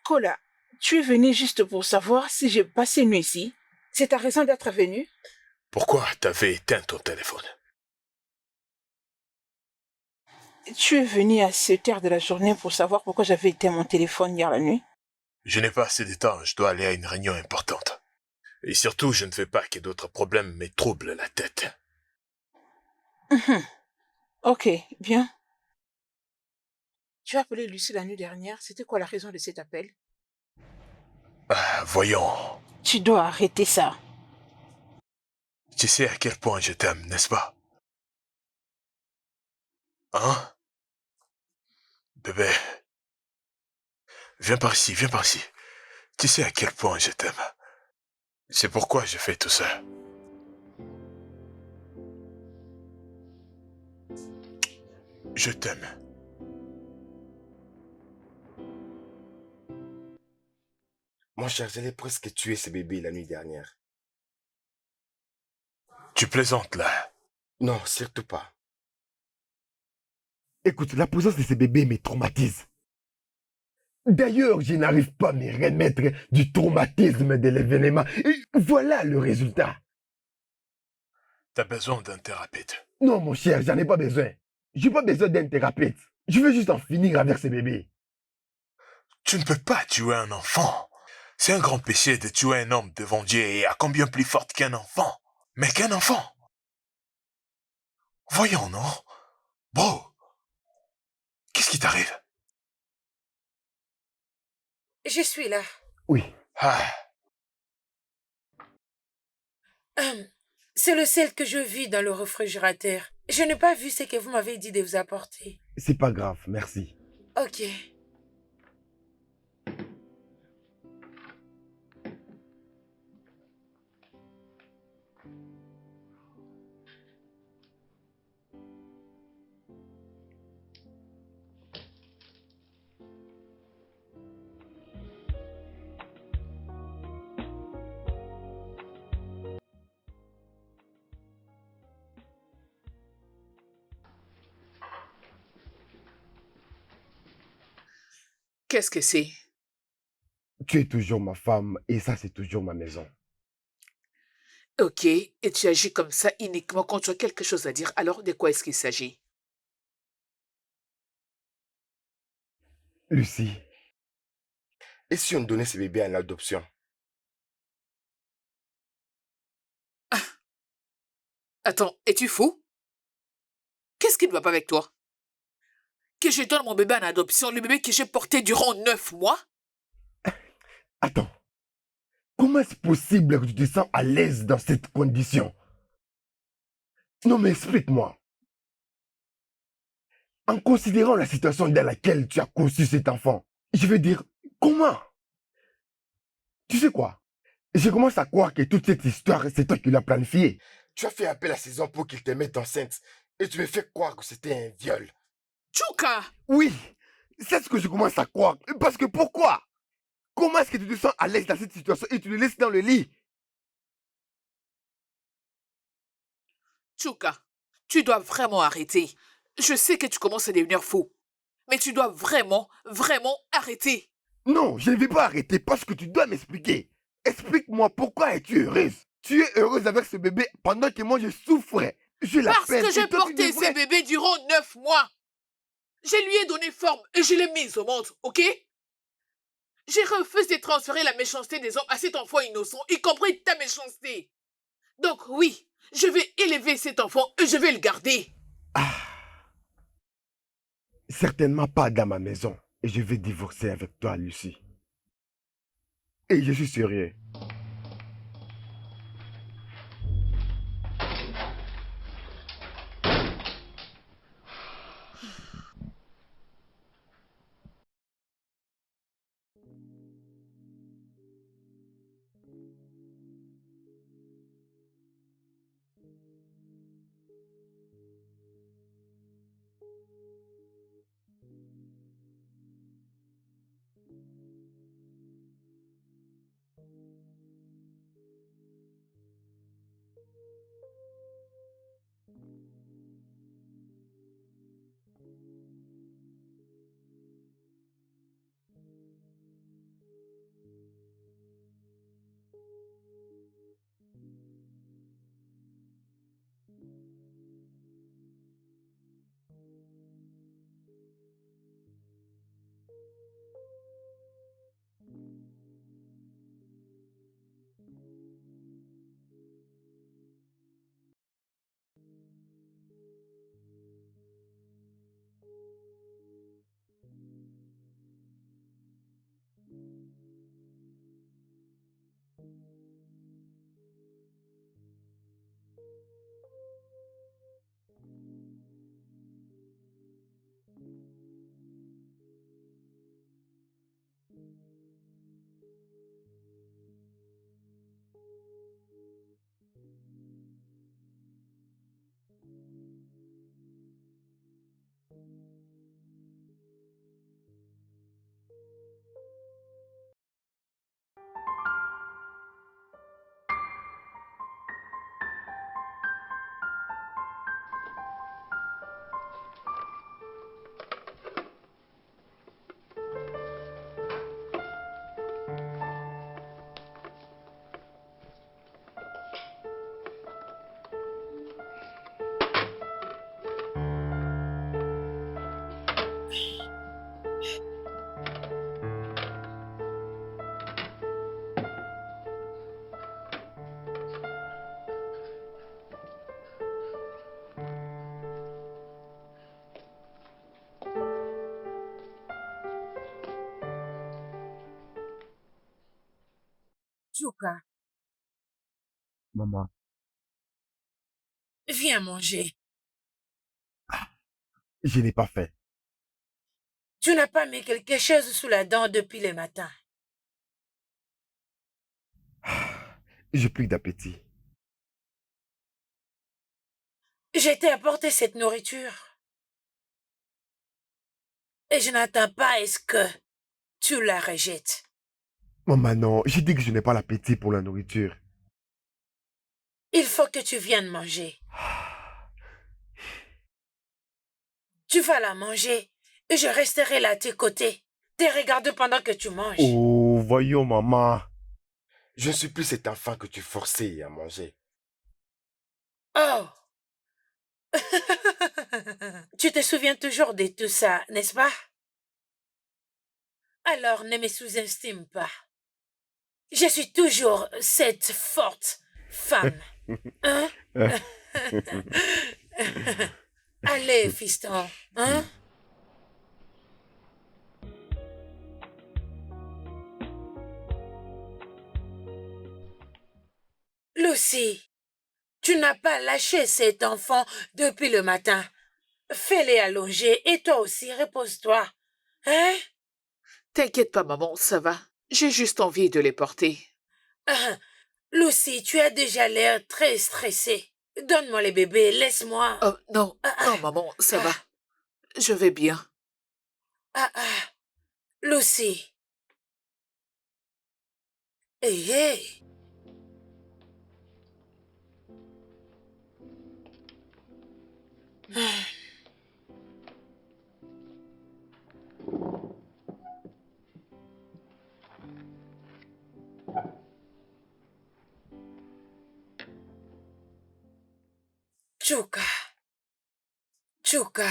Kola, tu es venu juste pour savoir si j'ai passé une nuit ici. C'est ta raison d'être venu? Pourquoi t'avais éteint ton téléphone? Tu es venu à cette heure de la journée pour savoir pourquoi j'avais éteint mon téléphone hier la nuit? Je n'ai pas assez de temps, je dois aller à une réunion importante. Et surtout, je ne veux pas que d'autres problèmes me troublent la tête. Ok, bien. Tu as appelé Lucie la nuit dernière. C'était quoi la raison de cet appel? Voyons. Tu dois arrêter ça. Tu sais à quel point je t'aime, n'est-ce pas? Hein? Bébé. Viens par ici, viens par ici. Tu sais à quel point je t'aime. C'est pourquoi je fais tout ça. Je t'aime. Mon cher, j'allais presque tuer ce bébé la nuit dernière. Tu plaisantes là? Non, surtout pas. Écoute, la présence de ce bébé me traumatise. D'ailleurs, je n'arrive pas à me remettre du traumatisme de l'événement. Et voilà le résultat. T'as besoin d'un thérapeute. Non, mon cher, j'en ai pas besoin. J'ai pas besoin d'un thérapeute. Je veux juste en finir avec ce bébé. Tu ne peux pas tuer un enfant. C'est un grand péché de tuer un homme devant Dieu et à combien plus forte qu'un enfant. Mais qu'un enfant. Voyons, non? Bro, qu'est-ce qui t'arrive? Je suis là. Oui. C'est le sel que je vis dans le réfrigérateur. Je n'ai pas vu ce que vous m'avez dit de vous apporter. C'est pas grave, merci. Ok. Qu'est-ce que c'est? Tu es toujours ma femme et ça, c'est toujours ma maison. Ok, et tu agis comme ça uniquement quand tu as quelque chose à dire. Alors, de quoi est-ce qu'il s'agit? Lucie, et si on donnait ce bébé à l'adoption? Attends, es-tu fou? Qu'est-ce qui ne va pas avec toi? Que je donne mon bébé en adoption, le bébé que j'ai porté durant 9 mois? Attends, comment est-ce possible que tu te sens à l'aise dans cette condition? Non, mais explique-moi. En considérant la situation dans laquelle tu as conçu cet enfant, je veux dire, comment? Tu sais quoi? Je commence à croire que toute cette histoire, c'est toi qui l'as planifiée. Tu as fait appel à ces hommes pour qu'ils te mettent enceinte et tu me fais croire que c'était un viol. Tchouka! Oui, c'est ce que je commence à croire. Parce que pourquoi? Comment est-ce que tu te sens à l'aise dans cette situation et tu le laisses dans le lit? Tchouka, tu dois vraiment arrêter. Je sais que tu commences à devenir fou. Mais tu dois vraiment, vraiment arrêter. Non, je ne vais pas arrêter parce que tu dois m'expliquer. Explique-moi pourquoi es-tu heureuse? Tu es heureuse avec ce bébé pendant que moi je souffrais. Je Parce que j'ai porté ce bébé durant 9 mois. Je lui ai donné forme et je l'ai mise au monde, ok? J'ai refusé de transférer la méchanceté des hommes à cet enfant innocent, y compris ta méchanceté. Donc oui, je vais élever cet enfant et je vais le garder. Certainement pas dans ma maison. Et je vais divorcer avec toi, Lucie. Et je suis sérieux. Tchouka, Maman, viens manger. je n'ai pas fait. Tu n'as pas mis quelque chose sous la dent depuis le matin. J'ai plus d'appétit. Je t'ai apporté cette nourriture. Et je n'attends pas à ce que tu la rejettes. Maman, non, j'ai dit que je n'ai pas l'appétit pour la nourriture. Il faut que tu viennes manger. Tu vas la manger et je resterai là à tes côtés. Te regarde pendant que tu manges. Oh, voyons, maman. Je ne suis plus cet enfant que tu forçais à manger. Oh! Tu te souviens toujours de tout ça, n'est-ce pas? Alors ne me sous-estime pas. Je suis toujours cette forte femme. Hein? Allez, fiston. Hein? Lucy, tu n'as pas lâché cet enfant depuis le matin. Fais-les allonger et toi aussi, repose-toi. Hein? T'inquiète pas, maman, ça va. J'ai juste envie de les porter. Lucy, tu as déjà l'air très stressée. Donne-moi les bébés, laisse-moi. Oh, non, non, maman, ça va. Je vais bien. Lucy. Hey, hey. Tchouka. Tchouka.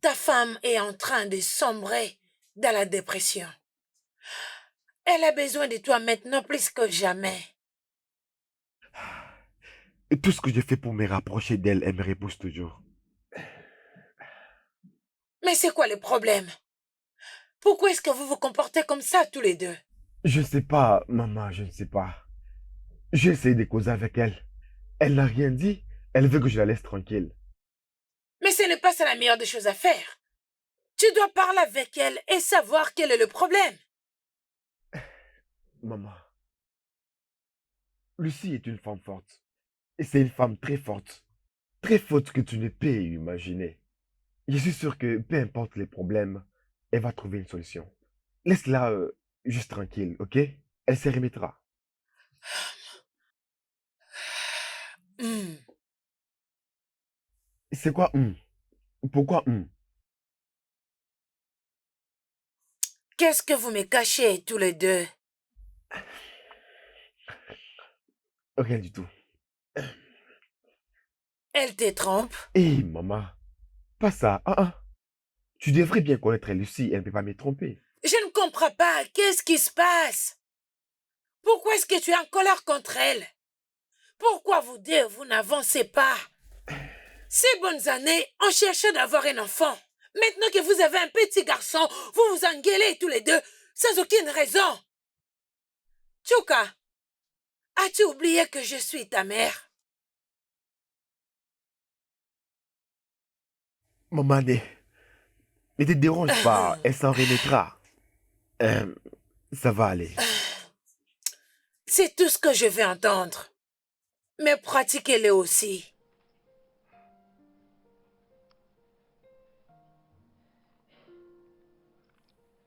Ta femme est en train de sombrer dans la dépression. Elle a besoin de toi maintenant plus que jamais. Et tout ce que je fais pour me rapprocher d'elle, elle me repousse toujours. Mais c'est quoi le problème? Pourquoi est-ce que vous vous comportez comme ça tous les deux? Je ne sais pas, maman, je ne sais pas. J'ai essayé de causer avec elle. Elle n'a rien dit. Elle veut que je la laisse tranquille. Mais ce n'est pas ça la meilleure des choses à faire. Tu dois parler avec elle et savoir quel est le problème. Maman, Lucie est une femme forte. Et c'est une femme très forte. Très forte que tu ne peux imaginer. Je suis sûr que peu importe les problèmes, elle va trouver une solution. Laisse-la juste tranquille, ok? Elle se remettra. C'est quoi Pourquoi Qu'est-ce que vous me cachez tous les deux? Rien du tout. Elle te trompe? Hé, maman, pas ça. Tu devrais bien connaître Lucie, elle ne peut pas me tromper. Je ne comprends pas. Qu'est-ce qui se passe? Pourquoi est-ce que tu es en colère contre elle? Pourquoi vous deux, vous n'avancez pas? Ces bonnes années, on cherchait d'avoir un enfant. Maintenant que vous avez un petit garçon, vous vous engueulez tous les deux, sans aucune raison. Tchouka, as-tu oublié que je suis ta mère? Maman, ne te dérange pas, elle s'en remettra. Ça va aller. C'est tout ce que je veux entendre. Mais pratiquez-le aussi.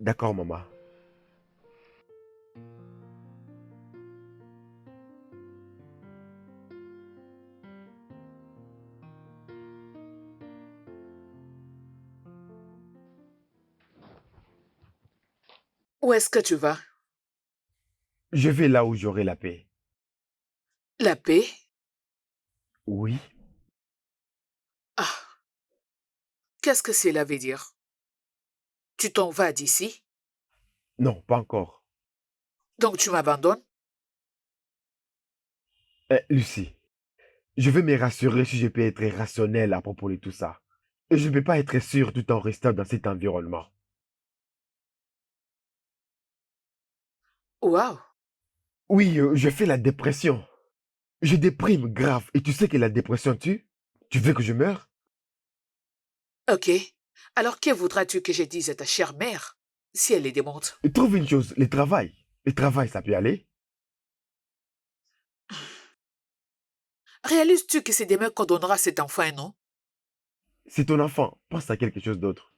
D'accord, maman. Où est-ce que tu vas? Je vais là où j'aurai la paix. La paix? Oui. Ah. Qu'est-ce que cela veut dire? Tu t'en vas d'ici? Non, pas encore. Donc tu m'abandonnes? Lucie, je veux me rassurer si je peux être rationnel à propos de tout ça. Et je ne peux pas être sûr tout en restant dans cet environnement. Waouh! Oui, je fais la dépression. Je déprime grave. Et tu sais que la dépression tue? Tu veux que je meure? Ok. Alors que voudras-tu que je dise à ta chère mère si elle les démonte? Trouve une chose, le travail. Le travail, ça peut aller? Réalises-tu que c'est demain qu'on donnera cet enfant, non? C'est ton enfant. Pense à quelque chose d'autre.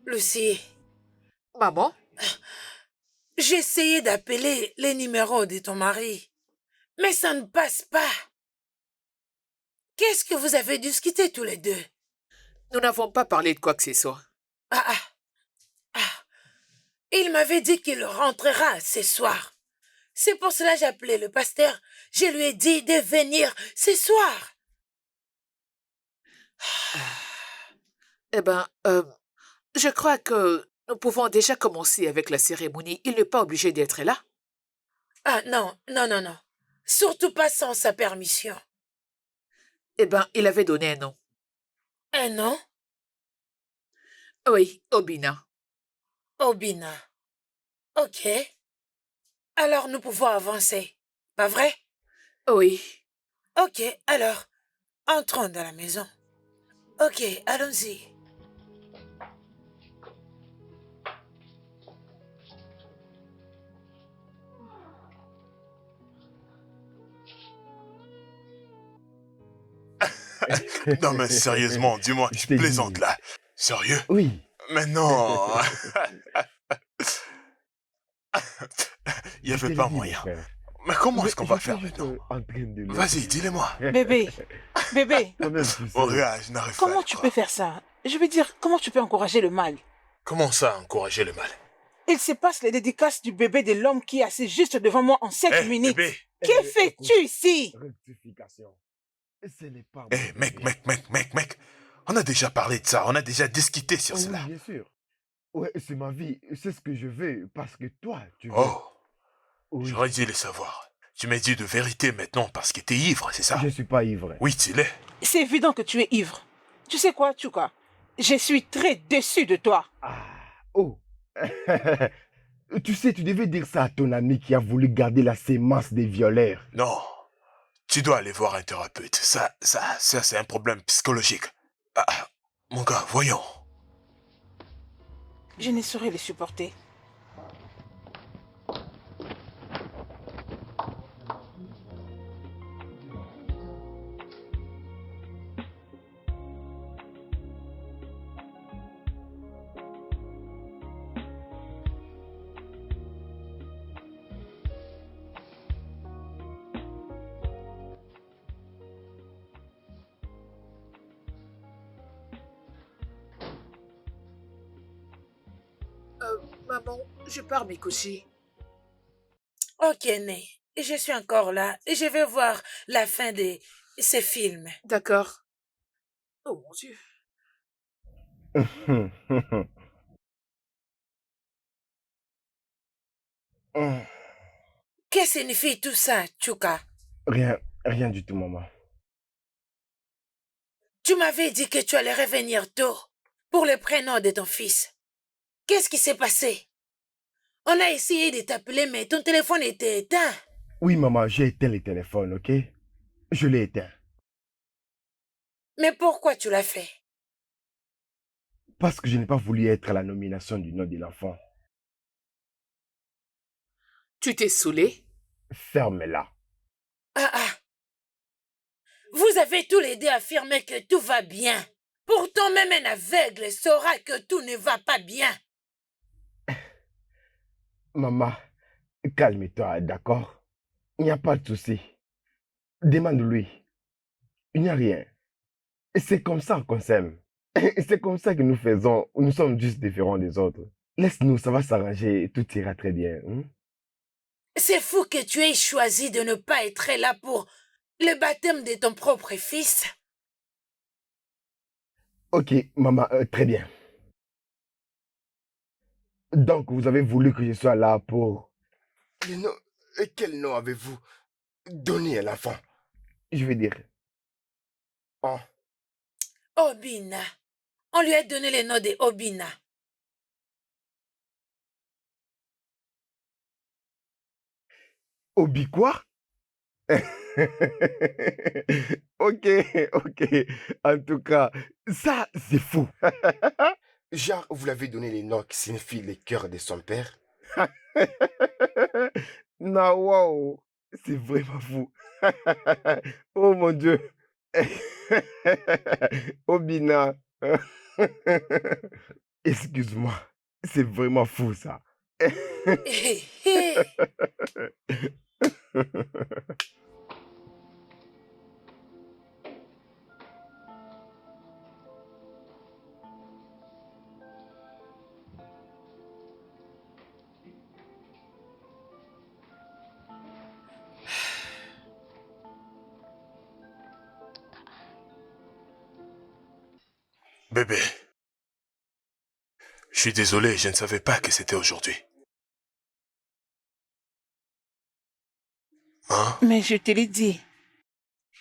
Lucie. Maman? J'ai essayé d'appeler les numéros de ton mari, mais ça ne passe pas. Qu'est-ce que vous avez discuté tous les deux? Nous n'avons pas parlé de quoi que ce soit. Il m'avait dit qu'il rentrera ce soir. C'est pour cela que j'ai appelé le pasteur. Je lui ai dit de venir ce soir. Eh ben, je crois que nous pouvons déjà commencer avec la cérémonie. Il n'est pas obligé d'être là. Ah non. Surtout pas sans sa permission. Eh ben, il avait donné un nom. Un nom? Oui, Obina. Obina. Ok. Alors nous pouvons avancer, pas vrai? Oui. Ok, alors, entrons dans la maison. Ok, allons-y. Non mais sérieusement, dis-moi, tu plaisantes là. Sérieux? Oui. Mais non. Il n'y avait pas moyen. Mais comment est-ce qu'on va faire maintenant? Vas-y, dis-le-moi. Bébé. Oh, regarde, je n'arrive pas. Comment tu peux faire ça? Je veux dire, comment tu peux encourager le mal? Comment ça, encourager le mal? Il se passe les dédicaces du bébé de l'homme qui est assis juste devant moi en 7 minutes. Bébé. Que fais-tu ici? Rectification. Ce n'est pas... Mec. On a déjà parlé de ça, on a déjà discuté sur cela. Oui, bien sûr. Ouais, c'est ma vie, c'est ce que je veux, parce que toi, tu veux... Oh, oui. J'aurais dû le savoir. Tu m'as dit de vérité maintenant parce que t'es ivre, c'est ça? Je suis pas ivre. Oui, tu l'es. C'est évident que tu es ivre. Tu sais quoi, Tchouka? Je suis très déçu de toi. Tu sais, tu devais dire ça à ton ami qui a voulu garder la sémence des violeurs. Non. Tu dois aller voir un thérapeute. Ça c'est un problème psychologique. Mon gars, voyons. Je ne saurais les supporter. Maman, je pars me coucher. Ok, Né. Je suis encore là. Je vais voir la fin de ces films. D'accord. Oh mon Dieu. Que signifie tout ça, Chuka? Rien du tout, maman. Tu m'avais dit que tu allais revenir tôt pour le prénom de ton fils. Qu'est-ce qui s'est passé? On a essayé de t'appeler, mais ton téléphone était éteint. Oui, maman, j'ai éteint le téléphone, ok? Je l'ai éteint. Mais pourquoi tu l'as fait? Parce que je n'ai pas voulu être à la nomination du nom de l'enfant. Tu t'es saoulé? Ferme-la. Ah. Vous avez tous les deux affirmé que tout va bien. Pourtant, même un aveugle saura que tout ne va pas bien. Maman, calme-toi, d'accord? Il n'y a pas de souci. Demande-lui. Il n'y a rien. C'est comme ça qu'on s'aime. C'est comme ça que nous sommes juste différents des autres. Laisse-nous, ça va s'arranger et tout ira très bien. C'est fou que tu aies choisi de ne pas être là pour le baptême de ton propre fils. Ok, maman, très bien. Donc, vous avez voulu que je sois là pour... Quel nom avez-vous donné à l'enfant? Je veux dire... Oh. Obina. On lui a donné le nom de Obina. Obi quoi? Ok. En tout cas, ça, c'est fou. Genre, vous l'avez donné les noms qui signifient les cœurs de son père? Non, wow. C'est vraiment fou. Oh mon Dieu. Obina. Excuse-moi. C'est vraiment fou, ça. Bébé. Je suis désolé, je ne savais pas que c'était aujourd'hui. Hein? Mais je te l'ai dit.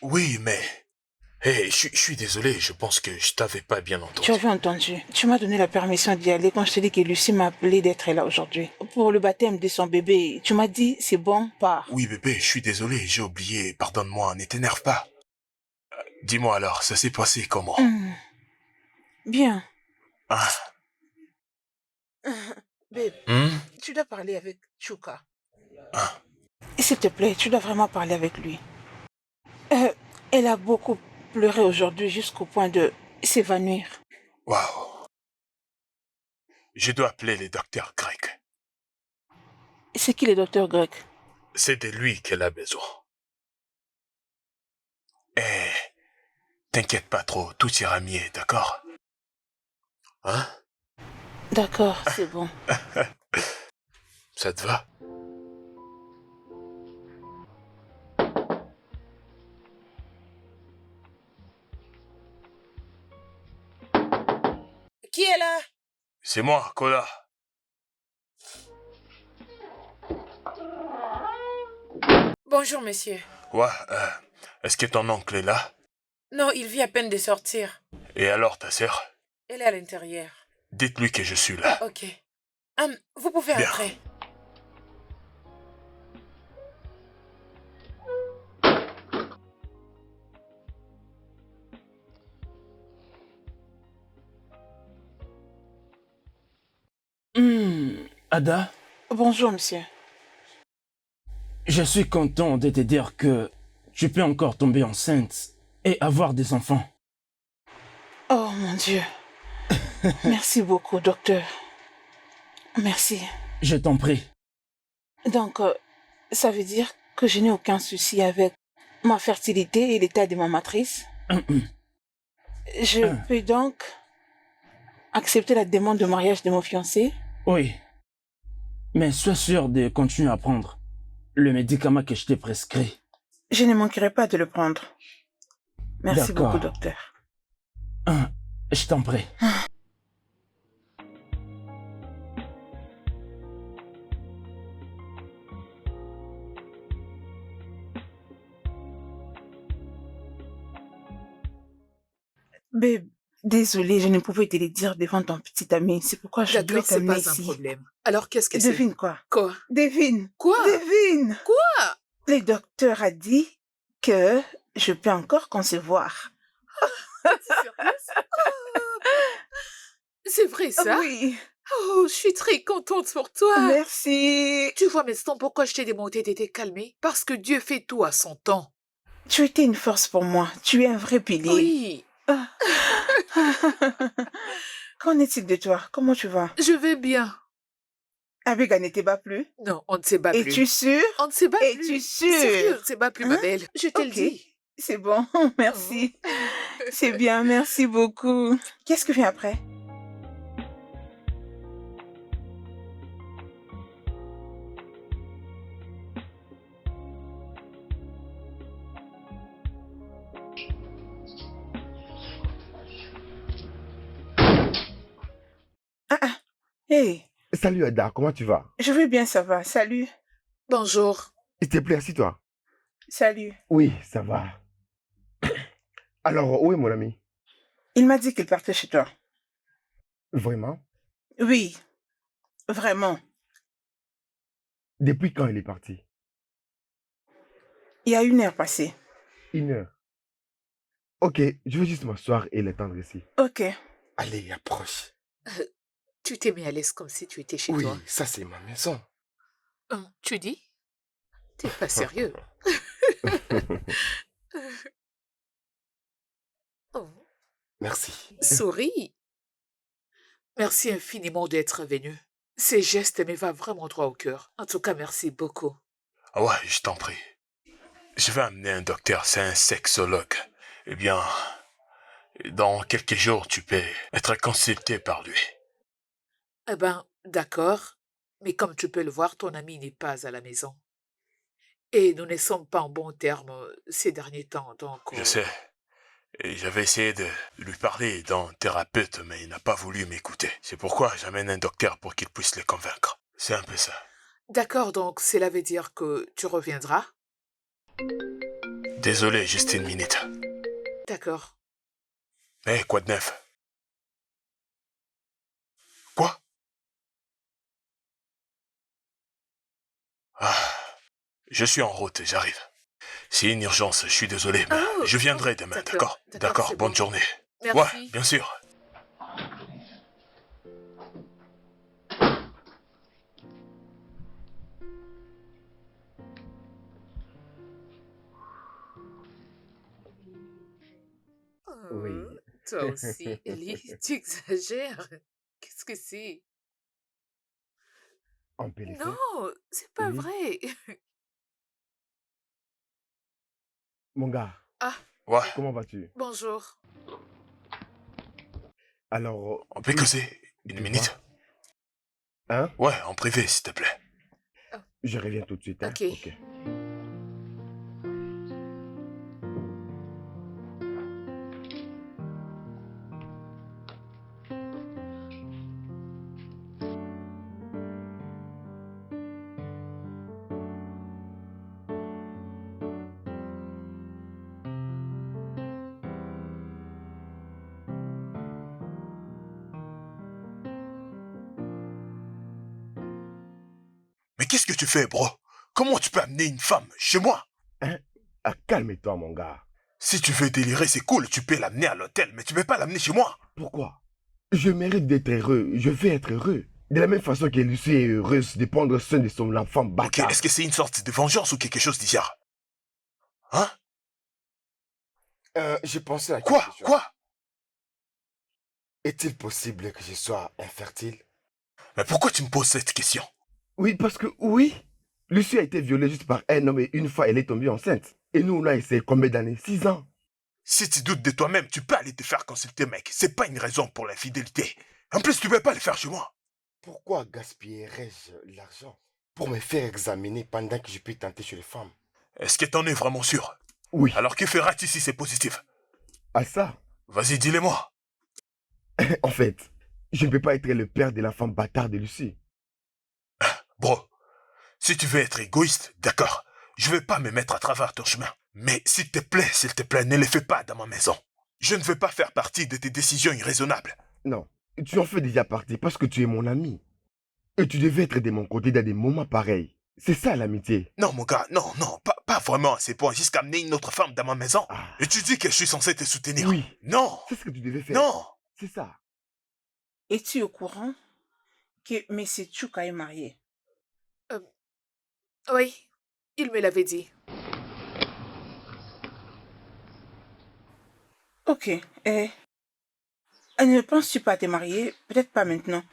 Oui, mais... Hé, je suis désolé, je pense que je t'avais pas bien entendu. Tu avais entendu. Tu m'as donné la permission d'y aller quand je t'ai dit que Lucie m'a appelé d'être là aujourd'hui. Pour le baptême de son bébé, tu m'as dit, c'est bon, pars. Oui, bébé, je suis désolé, j'ai oublié, pardonne-moi, ne t'énerve pas. Dis-moi alors, ça s'est passé comment? Bien. Ah. Babe, tu dois parler avec Chuka. Ah. S'il te plaît, tu dois vraiment parler avec lui. Elle a beaucoup pleuré aujourd'hui jusqu'au point de s'évanouir. Waouh. Je dois appeler le docteur grec. C'est qui le docteur grec? C'est de lui qu'elle a besoin. Eh, t'inquiète pas trop, tout ira mieux, d'accord? Hein? D'accord, c'est bon. Ça te va? Qui est là? C'est moi, Kola. Bonjour, monsieur. Ouais, est-ce que ton oncle est là? Non, il vient à peine de sortir. Et alors ta sœur? Elle est à l'intérieur. Dites-lui que je suis là. Ok. Vous pouvez Bien. entrer. Ada, Bonjour, monsieur. je suis content de te dire que tu peux encore tomber enceinte et avoir des enfants. Oh, mon Dieu. Merci beaucoup, docteur. Merci. Je t'en prie. Donc, ça veut dire que je n'ai aucun souci avec ma fertilité et l'état de ma matrice. Je peux donc accepter la demande de mariage de mon fiancé? Oui. Mais sois sûr de continuer à prendre le médicament que je t'ai prescrit. Je ne manquerai pas de le prendre. Merci D'accord. beaucoup, docteur. Je t'en prie. Babe, désolée, je ne pouvais te le dire devant ton petit ami. C'est pourquoi je dois D'accord, c'est t'amener pas un ici. problème. Alors, qu'est-ce que c'est? Devine quoi? Quoi? Devine. Quoi? Devine. Quoi? Le docteur a dit que je peux encore concevoir. C'est vrai, ça? Oui. Oh, je suis très contente pour toi. Merci. Tu vois maintenant pourquoi je t'ai demandé de te calmer? Parce que Dieu fait tout à son temps. Tu étais une force pour moi. Tu es un vrai pilier. Oui. Qu'en est-il de toi? Comment tu vas? Je vais bien. Abega ne te bat plus? Non, on ne se bat plus. Es-tu sûre? On ne se bat plus. Es-tu sûre? Sérieux, on ne se bat plus, ma Hein? belle. Je te le Ok. dis. C'est bon, merci. C'est bien, merci beaucoup. Qu'est-ce que vient après? Hey, Salut Ada, comment tu vas? je vais bien, ça va. Salut. Bonjour. S'il te plaît, assis-toi. Salut. Oui, ça va. Alors, où est mon ami? Il m'a dit qu'il partait chez toi. Vraiment? Oui, vraiment. Depuis quand il est parti? Il y a 1 heure passée. 1 heure. Ok, je vais juste m'asseoir et l'attendre ici. Ok. Allez, approche. Tu t'es mis à l'aise comme si tu étais chez Oui, toi. ça c'est ma maison. Tu dis? T'es pas sérieux. Oh, Merci. souris. Merci infiniment d'être venu. Ces gestes me vont vraiment droit au cœur. En tout cas, merci beaucoup. Ah ouais, je t'en prie. Je vais amener un docteur, c'est un sexologue. Eh bien, dans quelques jours, tu peux être consulté par lui. Eh ben, d'accord. Mais comme tu peux le voir, ton ami n'est pas à la maison. Et nous ne sommes pas en bons termes ces derniers temps, donc... Je sais. Et j'avais essayé de lui parler d'un thérapeute, mais il n'a pas voulu m'écouter. C'est pourquoi j'amène un docteur pour qu'il puisse le convaincre. C'est un peu ça. D'accord, donc cela veut dire que tu reviendras? Désolé, juste 1 minute. D'accord. Mais quoi de neuf? Quoi? Ah, je suis en route, j'arrive. C'est une urgence, je suis désolé, mais je viendrai demain, d'accord? D'accord, bonne journée. Merci. Ouais, bien sûr. Oui. Toi aussi, Ellie, tu exagères. Qu'est-ce que c'est? On peut les faire? Non, c'est pas Ellie? vrai. Mon gars, Ah, Ouais, comment vas-tu? bonjour. Alors, on peut causer 1 tu minute? hein? Ouais, en privé, s'il te plaît. Je reviens tout de suite, hein? Ok. Mais qu'est-ce que tu fais, bro? Comment tu peux amener une femme chez moi? Hein? Ah, calme-toi, mon gars. Si tu veux délirer, c'est cool, tu peux l'amener à l'hôtel, mais tu peux pas l'amener chez moi. Pourquoi? Je mérite d'être heureux. Je vais être heureux. De la même façon que Lucie est heureuse de prendre soin de son enfant Ok, bâtard. est-ce que c'est une sorte de vengeance ou quelque chose d'hier? Hein? Je pensais à Quoi? quelque chose. Quoi? Est-il possible que je sois infertile? Mais pourquoi tu me poses cette question? Oui, parce que oui, Lucie a été violée juste par un homme et une fois elle est tombée enceinte. Et nous, on a essayé combien d'années? 6 ans. Si tu doutes de toi-même, tu peux aller te faire consulter, mec. C'est pas une raison pour l'infidélité. En plus, tu peux pas le faire chez moi. Pourquoi gaspillerais-je l'argent pour me faire examiner pendant que je peux tenter chez les femmes? Est-ce que t'en es vraiment sûr? Oui. Alors que feras-tu si c'est positif? À ça, Vas-y, dis-le-moi. en fait, je ne peux pas être le père de l'enfant bâtard de Lucie. Bro, si tu veux être égoïste, d'accord. Je vais pas me mettre à travers ton chemin. Mais s'il te plaît, ne le fais pas dans ma maison. Je ne veux pas faire partie de tes décisions irraisonnables. Non, tu en fais déjà partie parce que tu es mon ami. Et tu devais être de mon côté dans des moments pareils. C'est ça l'amitié. Non, mon gars, non, pas vraiment à ces points, jusqu'à amener une autre femme dans ma maison. Ah. Et tu dis que je suis censé te soutenir. Oui. Non. C'est ce que tu devais faire. Non. C'est ça. Es-tu au courant que M. Tchouka est marié? Oui, il me l'avait dit. Ok. Ne penses-tu pas te marier? Peut-être pas maintenant.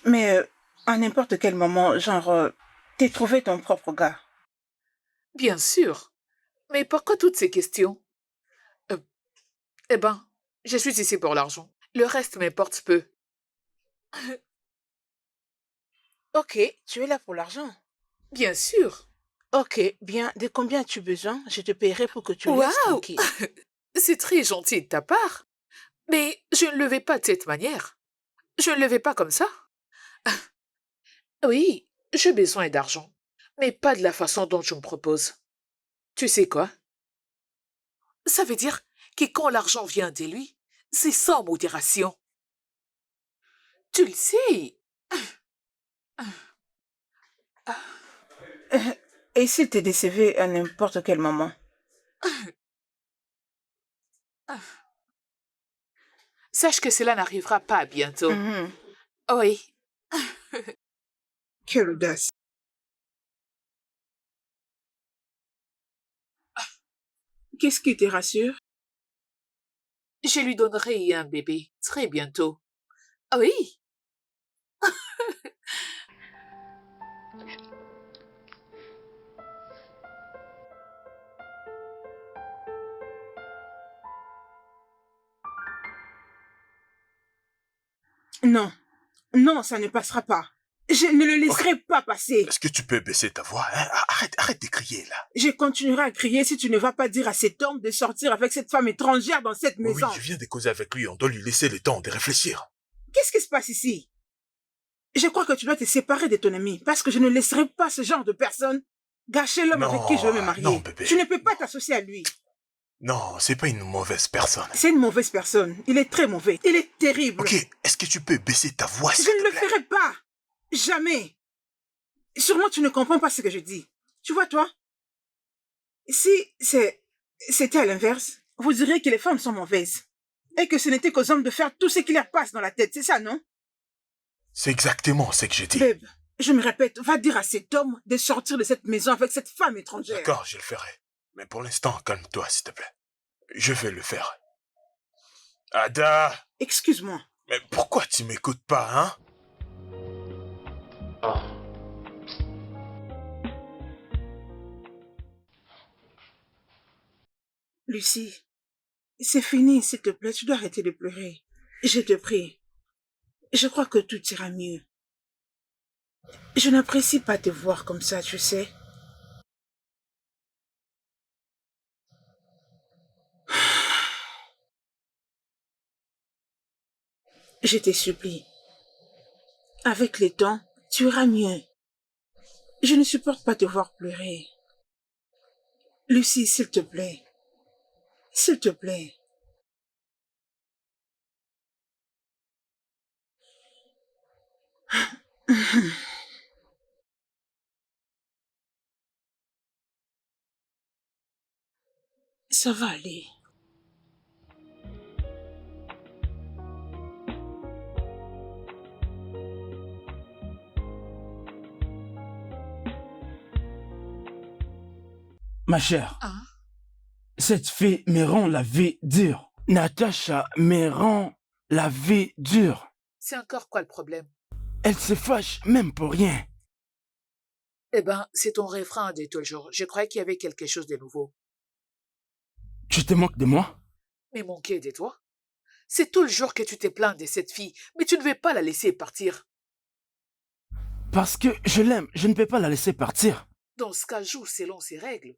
Mais à n'importe quel moment, genre, t'es trouvé ton propre gars. Bien sûr. Mais pourquoi toutes ces questions? Eh ben, je suis ici pour l'argent. Le reste m'importe peu. Ok, tu es là pour l'argent. Bien sûr. Ok, bien, de combien as-tu besoin? Je te paierai pour que tu restes Waouh! tranquille. C'est très gentil de ta part. Mais je ne le vais pas de cette manière. Je ne le vais pas comme ça. Oui, j'ai besoin d'argent. Mais pas de la façon dont tu me proposes. Tu sais quoi? Ça veut dire que quand l'argent vient de lui, c'est sans modération. Tu le sais. Et s'il te décevait à n'importe quel moment? Sache que cela n'arrivera pas bientôt. Mhm. Oui. Quelle audace. Qu'est-ce qui te rassure? Je lui donnerai un bébé très bientôt. Ah oui. Non. Non, ça ne passera pas. Je ne le laisserai pas passer. Est-ce que tu peux baisser ta voix, hein? Arrête de crier, là. Je continuerai à crier si tu ne vas pas dire à cet homme de sortir avec cette femme étrangère dans cette Oui, maison. je viens de causer avec lui, on doit lui laisser le temps de réfléchir. Qu'est-ce qui se passe ici? Je crois que tu dois te séparer de ton ami parce que je ne laisserai pas ce genre de personne gâcher l'homme avec qui je veux me marier. Non, bébé. Tu ne peux pas t'associer à lui. Non, c'est pas une mauvaise personne. C'est une mauvaise personne. Il est très mauvais. Il est terrible. Ok, est-ce que tu peux baisser ta voix, s'il Je ne te le plaît? ferai pas. Jamais. Sûrement tu ne comprends pas ce que je dis. Tu vois, toi? Si c'était à l'inverse, vous diriez que les femmes sont mauvaises. Et que ce n'était qu'aux hommes de faire tout ce qui leur passe dans la tête. C'est ça, non? C'est exactement ce que j'ai dit. Babe, je me répète, va dire à cet homme de sortir de cette maison avec cette femme étrangère. D'accord, je le ferai. Mais pour l'instant, calme-toi, s'il te plaît. Je vais le faire. Ada! Excuse-moi. Mais pourquoi tu m'écoutes pas, hein? Lucie, c'est fini, s'il te plaît. Tu dois arrêter de pleurer. Je te prie. Je crois que tout ira mieux. Je n'apprécie pas te voir comme ça, tu sais. Je te supplie. Avec le temps, tu iras mieux. Je ne supporte pas te voir pleurer. Lucie, s'il te plaît. S'il te plaît. Ça va aller. Ma chère, Hein? cette fille me rend la vie dure. Natacha me rend la vie dure. C'est encore quoi le problème? Elle se fâche même pour rien. Eh ben, c'est ton refrain de tout le jour. Je croyais qu'il y avait quelque chose de nouveau. Tu te moques de moi? Mais manquer de toi? C'est tout le jour que tu te plains de cette fille, mais tu ne veux pas la laisser partir. Parce que je l'aime, je ne peux pas la laisser partir. Dans ce cas, joue selon ses règles.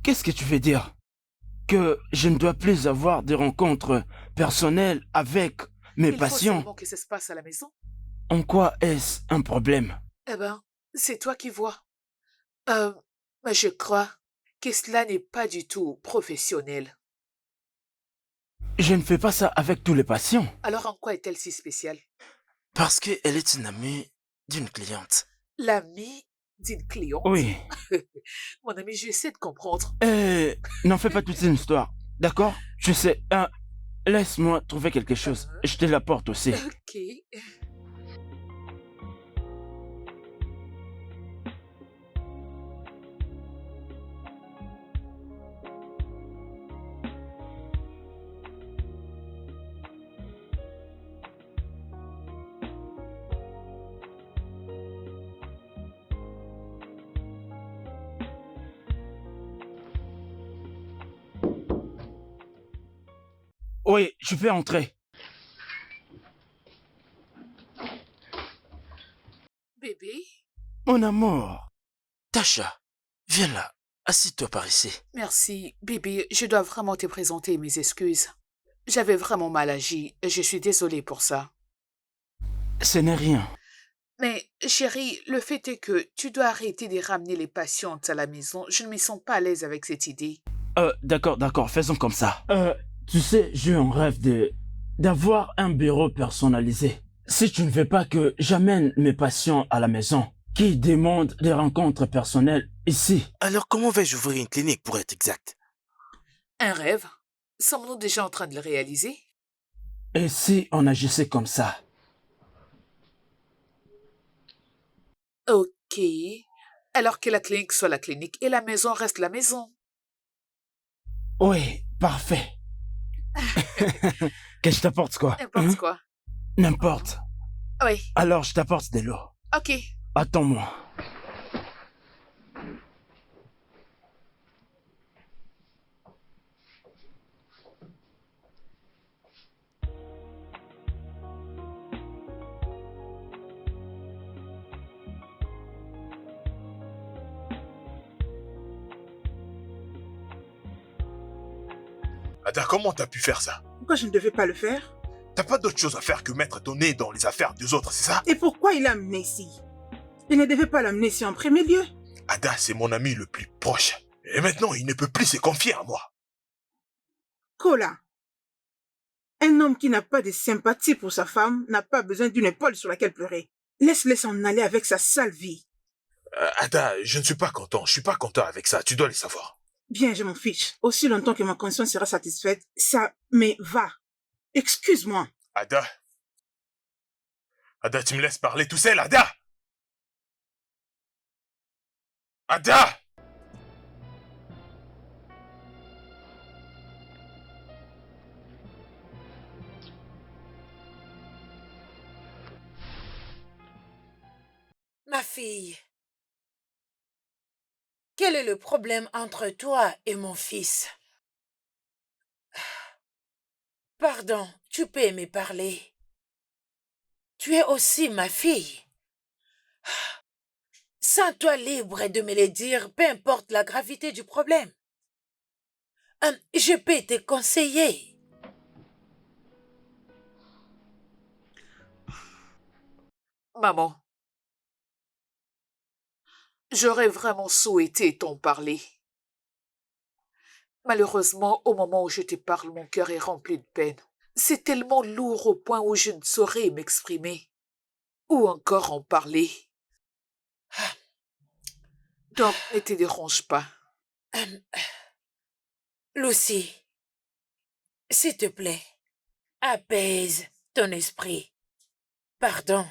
Qu'est-ce que tu veux dire? Que je ne dois plus avoir de rencontres personnelles avec mes Il faut patients? seulement que ça se passe à la maison. En quoi est-ce un problème? Eh ben, c'est toi qui vois. Mais je crois que cela n'est pas du tout professionnel. Je ne fais pas ça avec tous les patients. Alors en quoi est-elle si spéciale? Parce qu'elle est une amie d'une cliente. L'amie d'une cliente? Oui. Mon ami, j'essaie de comprendre. N'en fais pas toute une histoire, d'accord? Je sais, laisse-moi trouver quelque chose. Je te l'apporte aussi. Ok. Oui, je peux entrer. Bébé? Mon amour. Tasha, viens là. Assis-toi par ici. Merci, bébé. Je dois vraiment te présenter mes excuses. J'avais vraiment mal agi et je suis désolée pour ça. Ce n'est rien. Mais, chérie, le fait est que tu dois arrêter de ramener les patientes à la maison. Je ne me sens pas à l'aise avec cette idée. D'accord, faisons comme ça. Tu sais, j'ai un rêve d'avoir un bureau personnalisé. Si tu ne veux pas que j'amène mes patients à la maison, qui demandent des rencontres personnelles ici. Alors comment vais-je ouvrir une clinique pour être exact? Un rêve? Sommes-nous déjà en train de le réaliser? Et si on agissait comme ça? Ok. Alors que la clinique soit la clinique et la maison reste la maison. Oui, parfait. Que je t'apporte quoi? N'importe quoi. N'importe. Oui. Alors je t'apporte de l'eau. Ok. Attends-moi. Ada, comment t'as pu faire ça? Pourquoi je ne devais pas le faire? T'as pas d'autre chose à faire que mettre ton nez dans les affaires des autres, c'est ça? Et pourquoi il l'a amené ici? Il ne devait pas l'amener ici en premier lieu. Ada, c'est mon ami le plus proche. Et maintenant, il ne peut plus se confier à moi. Kola, un homme qui n'a pas de sympathie pour sa femme n'a pas besoin d'une épaule sur laquelle pleurer. Laisse-le s'en aller avec sa sale vie. Ada, je ne suis pas content. Je suis pas content avec ça. Tu dois le savoir. Bien, je m'en fiche. Aussi longtemps que ma conscience sera satisfaite, ça me va. Excuse-moi. Ada. Ada, tu me laisses parler tout seul, Ada! Ada! Ma fille, quel est le problème entre toi et mon fils? Pardon, tu peux me parler. Tu es aussi ma fille. Sens-toi libre de me le dire, peu importe la gravité du problème. Je peux te conseiller. Maman, j'aurais vraiment souhaité t'en parler. Malheureusement, au moment où je te parle, mon cœur est rempli de peine. C'est tellement lourd au point où je ne saurais m'exprimer ou encore en parler. Donc, ne te dérange pas. Lucy, s'il te plaît, apaise ton esprit. Pardon.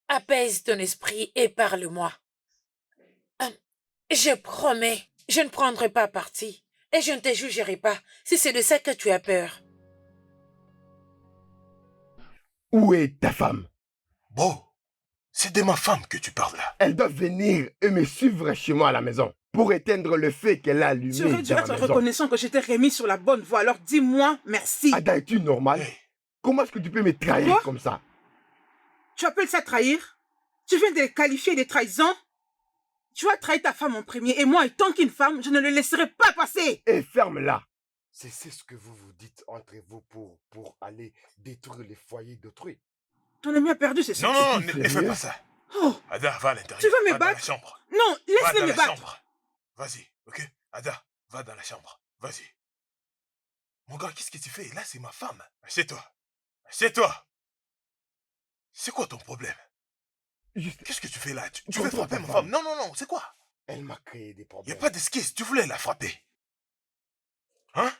Apaise ton esprit et parle-moi. Je promets Je ne prendrai pas parti et je ne te jugerai pas si c'est de ça que tu as peur. Où est ta femme? Bon, c'est de ma femme que tu parles là. Elle doit venir et me suivre chez moi à la maison pour éteindre le feu qu'elle a allumé Tu aurais dû dans être ma maison. reconnaissant que je t'ai remis sur la bonne voie. Alors dis-moi merci. Ada, es-tu normal? Comment est-ce que tu peux me trahir Quoi? comme ça? Tu appelles ça trahir? Tu viens de les qualifier de trahison? Tu as trahi ta femme en premier et moi, étant qu'une femme, je ne le laisserai pas passer. Et ferme-la. C'est ce que vous vous dites entre vous pour aller détruire les foyers d'autrui. Ton ami a perdu ses Non, sens. non, ne fais pas ça. Oh, Ada, va à l'intérieur. tu veux me Va dans la battre? chambre. Non, Va laisse-le dans me la battre. chambre. Vas-y, ok? Ada, va dans la chambre. Vas-y. Mon gars, qu'est-ce que tu fais? Là, c'est ma femme. Assieds-toi. Assieds-toi. C'est quoi ton problème? Qu'est-ce que tu fais là? Tu veux Contre frapper ta ma femme. femme? Non, non, non, c'est quoi? Elle m'a créé des Y a problèmes. pas d'esquisse, tu voulais la frapper. Hein?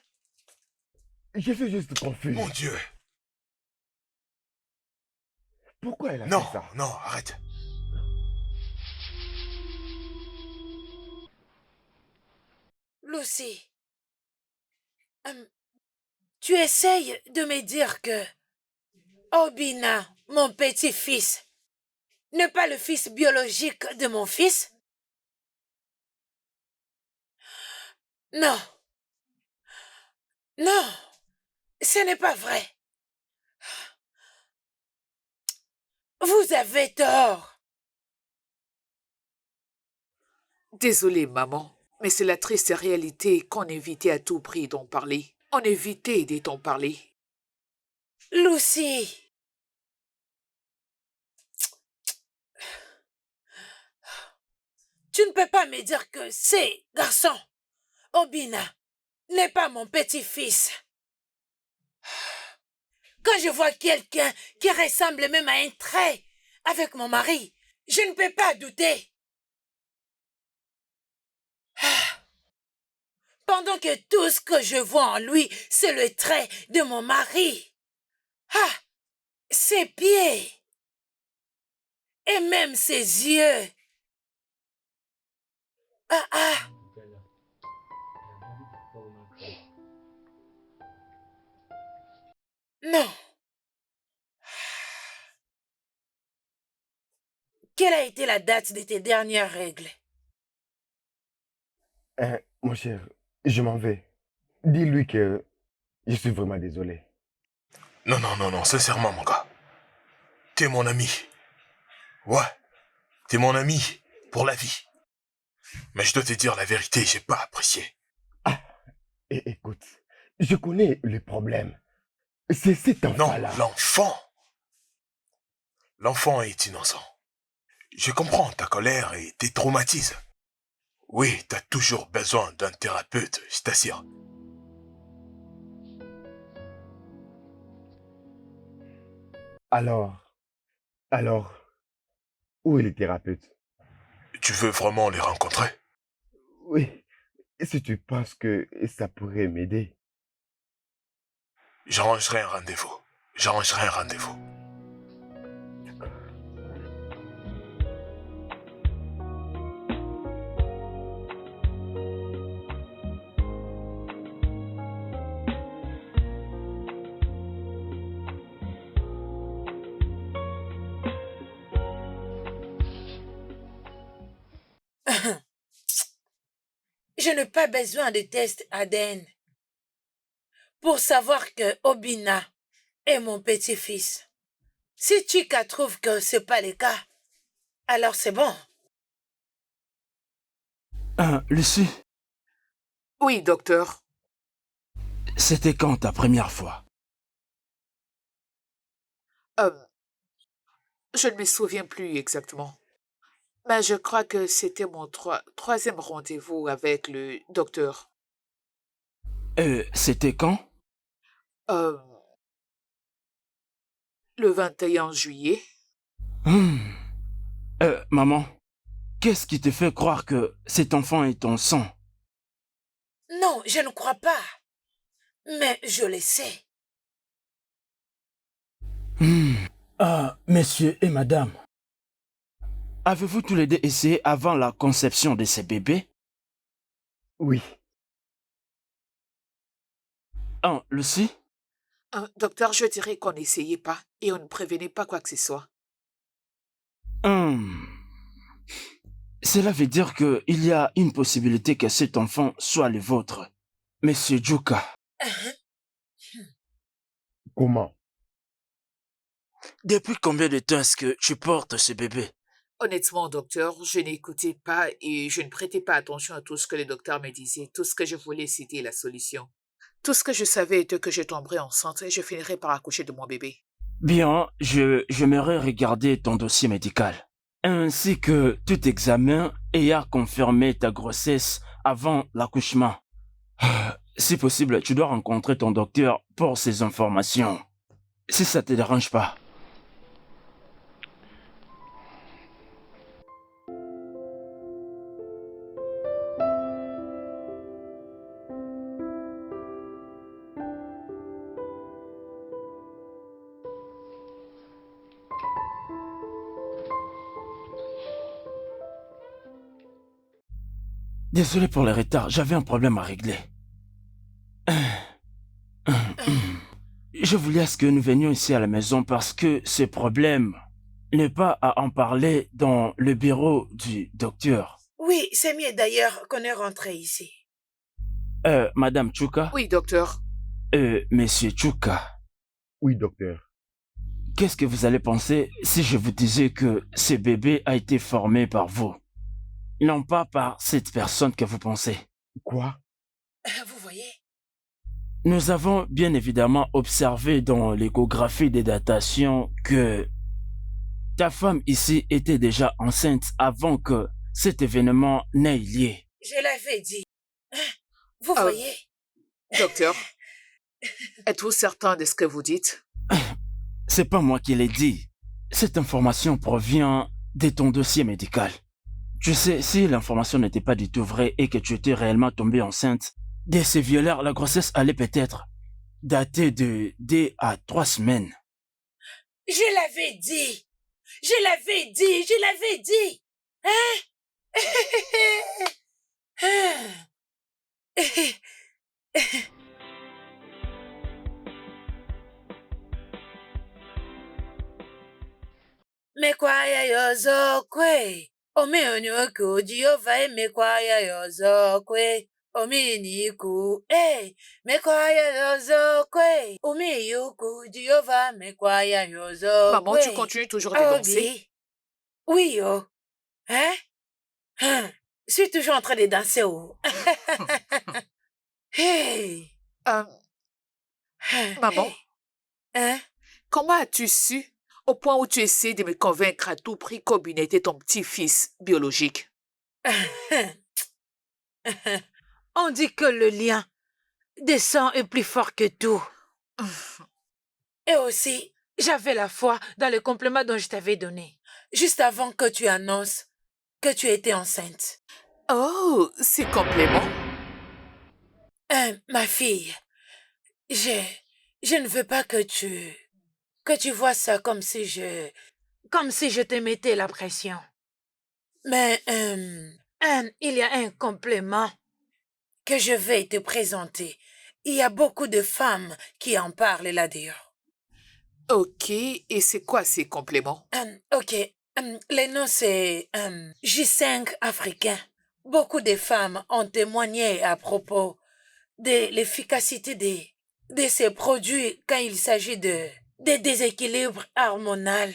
Je suis juste confus. Mon Dieu. Pourquoi elle a Non, fait ça? non, arrête. Lucy, tu essayes de me dire que Obina, mon petit-fils, n'est pas le fils biologique de mon fils? Non. Non, ce n'est pas vrai. Vous avez tort. Désolée, maman, mais c'est la triste réalité qu'on évitait à tout prix d'en parler. On évitait d'en parler. Lucy. Tu ne peux pas me dire que ces garçons, Obina, n'est pas mon petit-fils. Quand je vois quelqu'un qui ressemble même à un trait avec mon mari, je ne peux pas douter. Pendant que tout ce que je vois en lui, c'est le trait de mon mari. Ses pieds. Et même ses yeux. Non. Quelle a été la date de tes dernières règles? Mon cher, je m'en vais. Dis-lui que je suis vraiment désolé. Non, non, non, non, sincèrement, mon gars. T'es mon ami. Ouais, t'es mon ami pour la vie. Mais je dois te dire la vérité, j'ai pas apprécié. Et écoute, je connais le problème. C'est cet enfant-là. Non, l'enfant. L'enfant est innocent. Je comprends ta colère et tes traumatismes. Oui, t'as toujours besoin d'un thérapeute, je t'assure. Alors, où est le thérapeute? Tu veux vraiment les rencontrer? Oui, si tu penses que ça pourrait m'aider. J'arrangerai un rendez-vous. J'arrangerai un rendez-vous. Je n'ai pas besoin de tests ADN pour savoir que Obina est mon petit-fils. Si Chika trouve que c'est pas le cas, alors c'est bon. Lucie, Oui, docteur. c'était quand ta première fois? Je ne me souviens plus exactement. Mais je crois que c'était mon troisième rendez-vous avec le docteur. C'était quand? Le 21 juillet. Maman, qu'est-ce qui te fait croire que cet enfant est ton sang? Non, je ne crois pas. Mais je le sais. Messieurs et madame, avez-vous tous les deux essayé avant la conception de ces bébés? Oui. Ah, Lucie? Docteur, je dirais qu'on n'essayait pas et on ne prévenait pas quoi que ce soit. Hum, Cela veut dire qu'il y a une possibilité que cet enfant soit le vôtre. Monsieur Juka, Comment? Depuis combien de temps est-ce que tu portes ce bébé? Honnêtement, docteur, je n'écoutais pas et je ne prêtais pas attention à tout ce que le docteur me disait. Tout ce que je voulais, c'était la solution. Tout ce que je savais était que je tomberais enceinte et je finirais par accoucher de mon bébé. bien, j'aimerais regarder ton dossier médical, ainsi que tout examen ayant confirmé ta grossesse avant l'accouchement. Si possible, tu dois rencontrer ton docteur pour ces informations. Si ça te dérange pas. Désolé pour le retard, j'avais un problème à régler. Je voulais à ce que nous venions ici à la maison parce que ce problème n'est pas à en parler dans le bureau du docteur. Oui, c'est mieux d'ailleurs qu'on est rentré ici. Madame Chuka? Oui, docteur. Monsieur Chuka, Oui, docteur. qu'est-ce que vous allez penser si je vous disais que ce bébé a été formé par vous? Non pas par cette personne que vous pensez. Quoi? Vous voyez? Nous avons bien évidemment observé dans l'échographie des datations que ta femme ici était déjà enceinte avant que cet événement n'ait lieu. Je l'avais dit. Vous Ah. voyez? Docteur, êtes-vous certain de ce que vous dites? C'est pas moi qui l'ai dit. Cette information provient de ton dossier médical. Tu sais, si l'information n'était pas du tout vraie et que tu étais réellement tombée enceinte, de ces violeurs, la grossesse allait peut-être dater de 2 à 3 semaines. Je l'avais dit. Je l'avais dit. Je l'avais dit. Hein? Mekwaya yozokwe. Omeonyoku Jehova emekwaya yozokwe. Ominiku, mekwaya yozokwe. Omiyuku Jehova mekwaya yozokwe. Maman, tu continues toujours de danser? Oui, oh. Hein? Je suis toujours en train de danser, oh. Hey. Maman, Hein? comment as-tu su au point où tu essaies de me convaincre à tout prix qu'Obin était ton petit-fils biologique? On dit que le lien des sangs est plus fort que tout. Et aussi, j'avais la foi dans le complément dont je t'avais donné, juste avant que tu annonces que tu étais enceinte. Oh, c'est complément. Ma fille, je ne veux pas que tu vois ça comme si je te mettais la pression. Mais il y a un complément que je vais te présenter. Il y a beaucoup de femmes qui en parlent là-dedans. Ok, et c'est quoi ces compléments? Ok, le nom c'est J5 africain. Beaucoup de femmes ont témoigné à propos de l'efficacité de ces produits quand il s'agit de déséquilibres hormonaux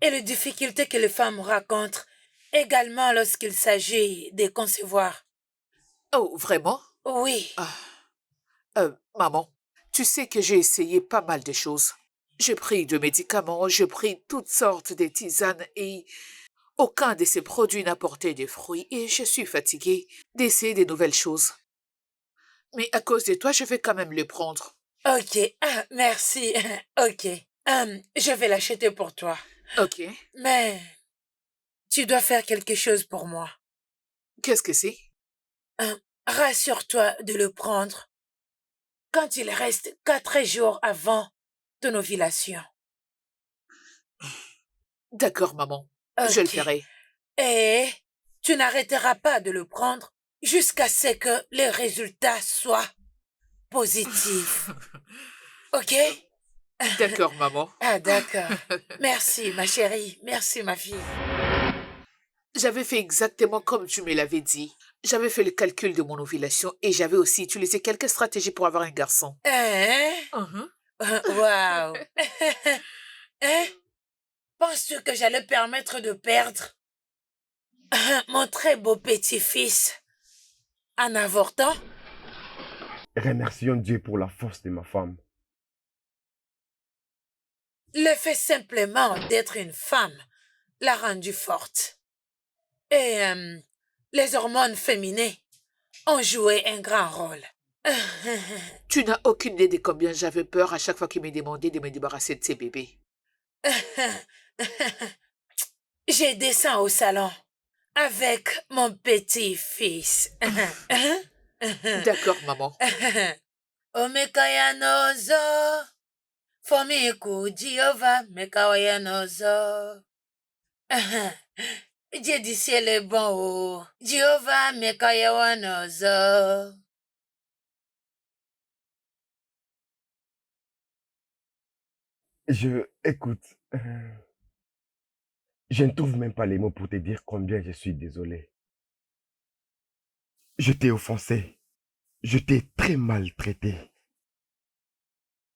et les difficultés que les femmes rencontrent également lorsqu'il s'agit de concevoir. Oh, vraiment? Oui. Maman, tu sais que j'ai essayé pas mal de choses. J'ai pris de médicaments, j'ai pris toutes sortes de tisanes et aucun de ces produits n'a porté de fruits et je suis fatiguée d'essayer de nouvelles choses. Mais à cause de toi, je vais quand même le prendre. Ok, merci. Ok, je vais l'acheter pour toi. Ok. Mais tu dois faire quelque chose pour moi. Qu'est-ce que c'est? Rassure-toi de le prendre quand il reste 4 jours avant ton ovulation. D'accord, maman. Ok. Je le ferai. Et tu n'arrêteras pas de le prendre jusqu'à ce que les résultats soient positifs. Ok? D'accord, maman. Ah, d'accord. Merci, ma chérie. Merci, ma fille. J'avais fait exactement comme tu me l'avais dit. J'avais fait le calcul de mon ovulation et j'avais aussi utilisé quelques stratégies pour avoir un garçon. Hein? Mhm. Waouh! Hein? Penses-tu que j'allais permettre de perdre mon très beau petit-fils en avortant? Remercions Dieu pour la force de ma femme. Le fait simplement d'être une femme l'a rendue forte. Et les hormones féminines ont joué un grand rôle. Tu n'as aucune idée de combien j'avais peur à chaque fois qu'il me demandait de me débarrasser de ses bébés. J'ai descendu au salon avec mon petit-fils. D'accord, maman. Omekayanozo, Fomiku Jehovah, Mekawayanozo. Dieu du ciel est bon, oh. Jehovah, Mekayanozo. Écoute, je ne trouve même pas les mots pour te dire combien je suis désolé. Je t'ai offensé. Je t'ai très maltraité.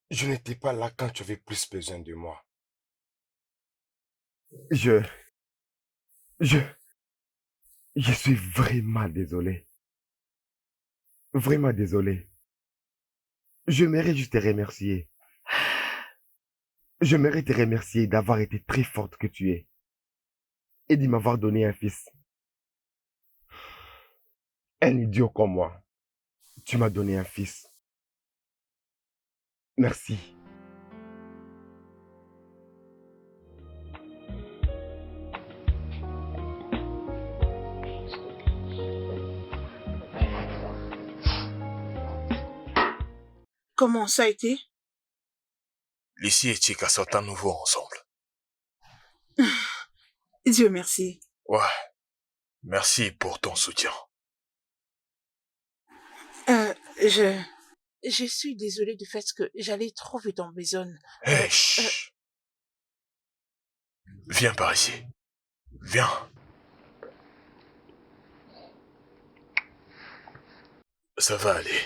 Je n'étais pas là quand tu avais plus besoin de moi. Je suis vraiment désolé. Vraiment désolé. J'aimerais juste te remercier. J'aimerais te remercier d'avoir été très forte que tu es et de m'avoir donné un fils. Un idiot comme moi. Tu m'as donné un fils. Merci. Comment ça a été? Lucie et Chica sont à nouveau ensemble. Dieu merci. Ouais. Merci pour ton soutien. Je suis désolée du fait que j'allais trop vite en besogne. Hé, chut. Viens par ici. Viens. Ça va aller.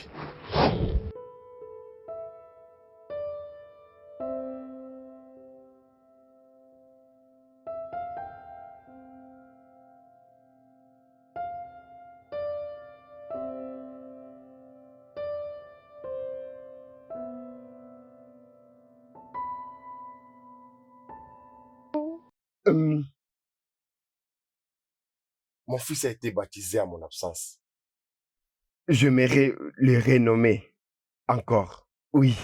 Mon fils a été baptisé à mon absence. J'aimerais le renommer encore. Oui.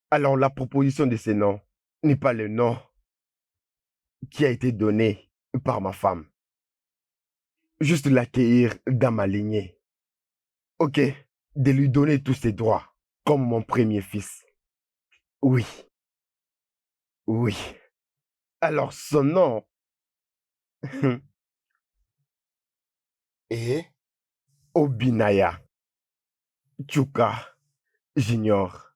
Alors la proposition de ce nom n'est pas le nom qui a été donné par ma femme. Juste l'accueillir dans ma lignée. Ok, de lui donner tous ses droits, comme mon premier fils. Oui. Oui. Alors son nom est Obinaya Chuka Junior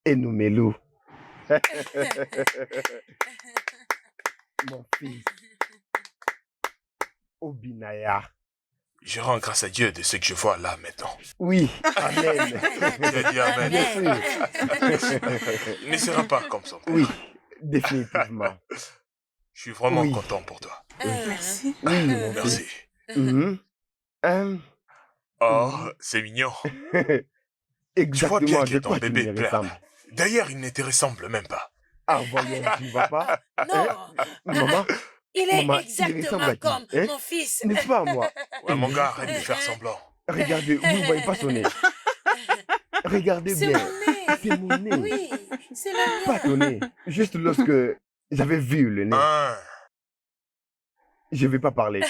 Enumelu. Mon fils. Obinaya. Je rends grâce à Dieu de ce que je vois là maintenant. Oui, amen. Il a dit amen. Bien sûr. Il ne sera pas comme son père. Oui, définitivement. Je suis vraiment content pour toi. Merci. Oui, mon Merci. fils. Oh, c'est mignon. Tu vois bien Exactement, que de ton quoi tu bébé me pleure. ressembles. D'ailleurs, il ne te ressemble même pas. Ah, voyons, tu ne vas pas. Non. Maman, Il est maman, il exactement ressemble à qui, comme hein? mon fils. N'est-ce pas à moi? Ouais, mon gars, arrête de faire semblant. Regardez, vous ne voyez pas son nez. Regardez C'est bien. mon nez. C'est mon nez. Oui, c'est le Pas ton nez. Juste lorsque j'avais vu le nez. Ah. Je ne vais pas parler.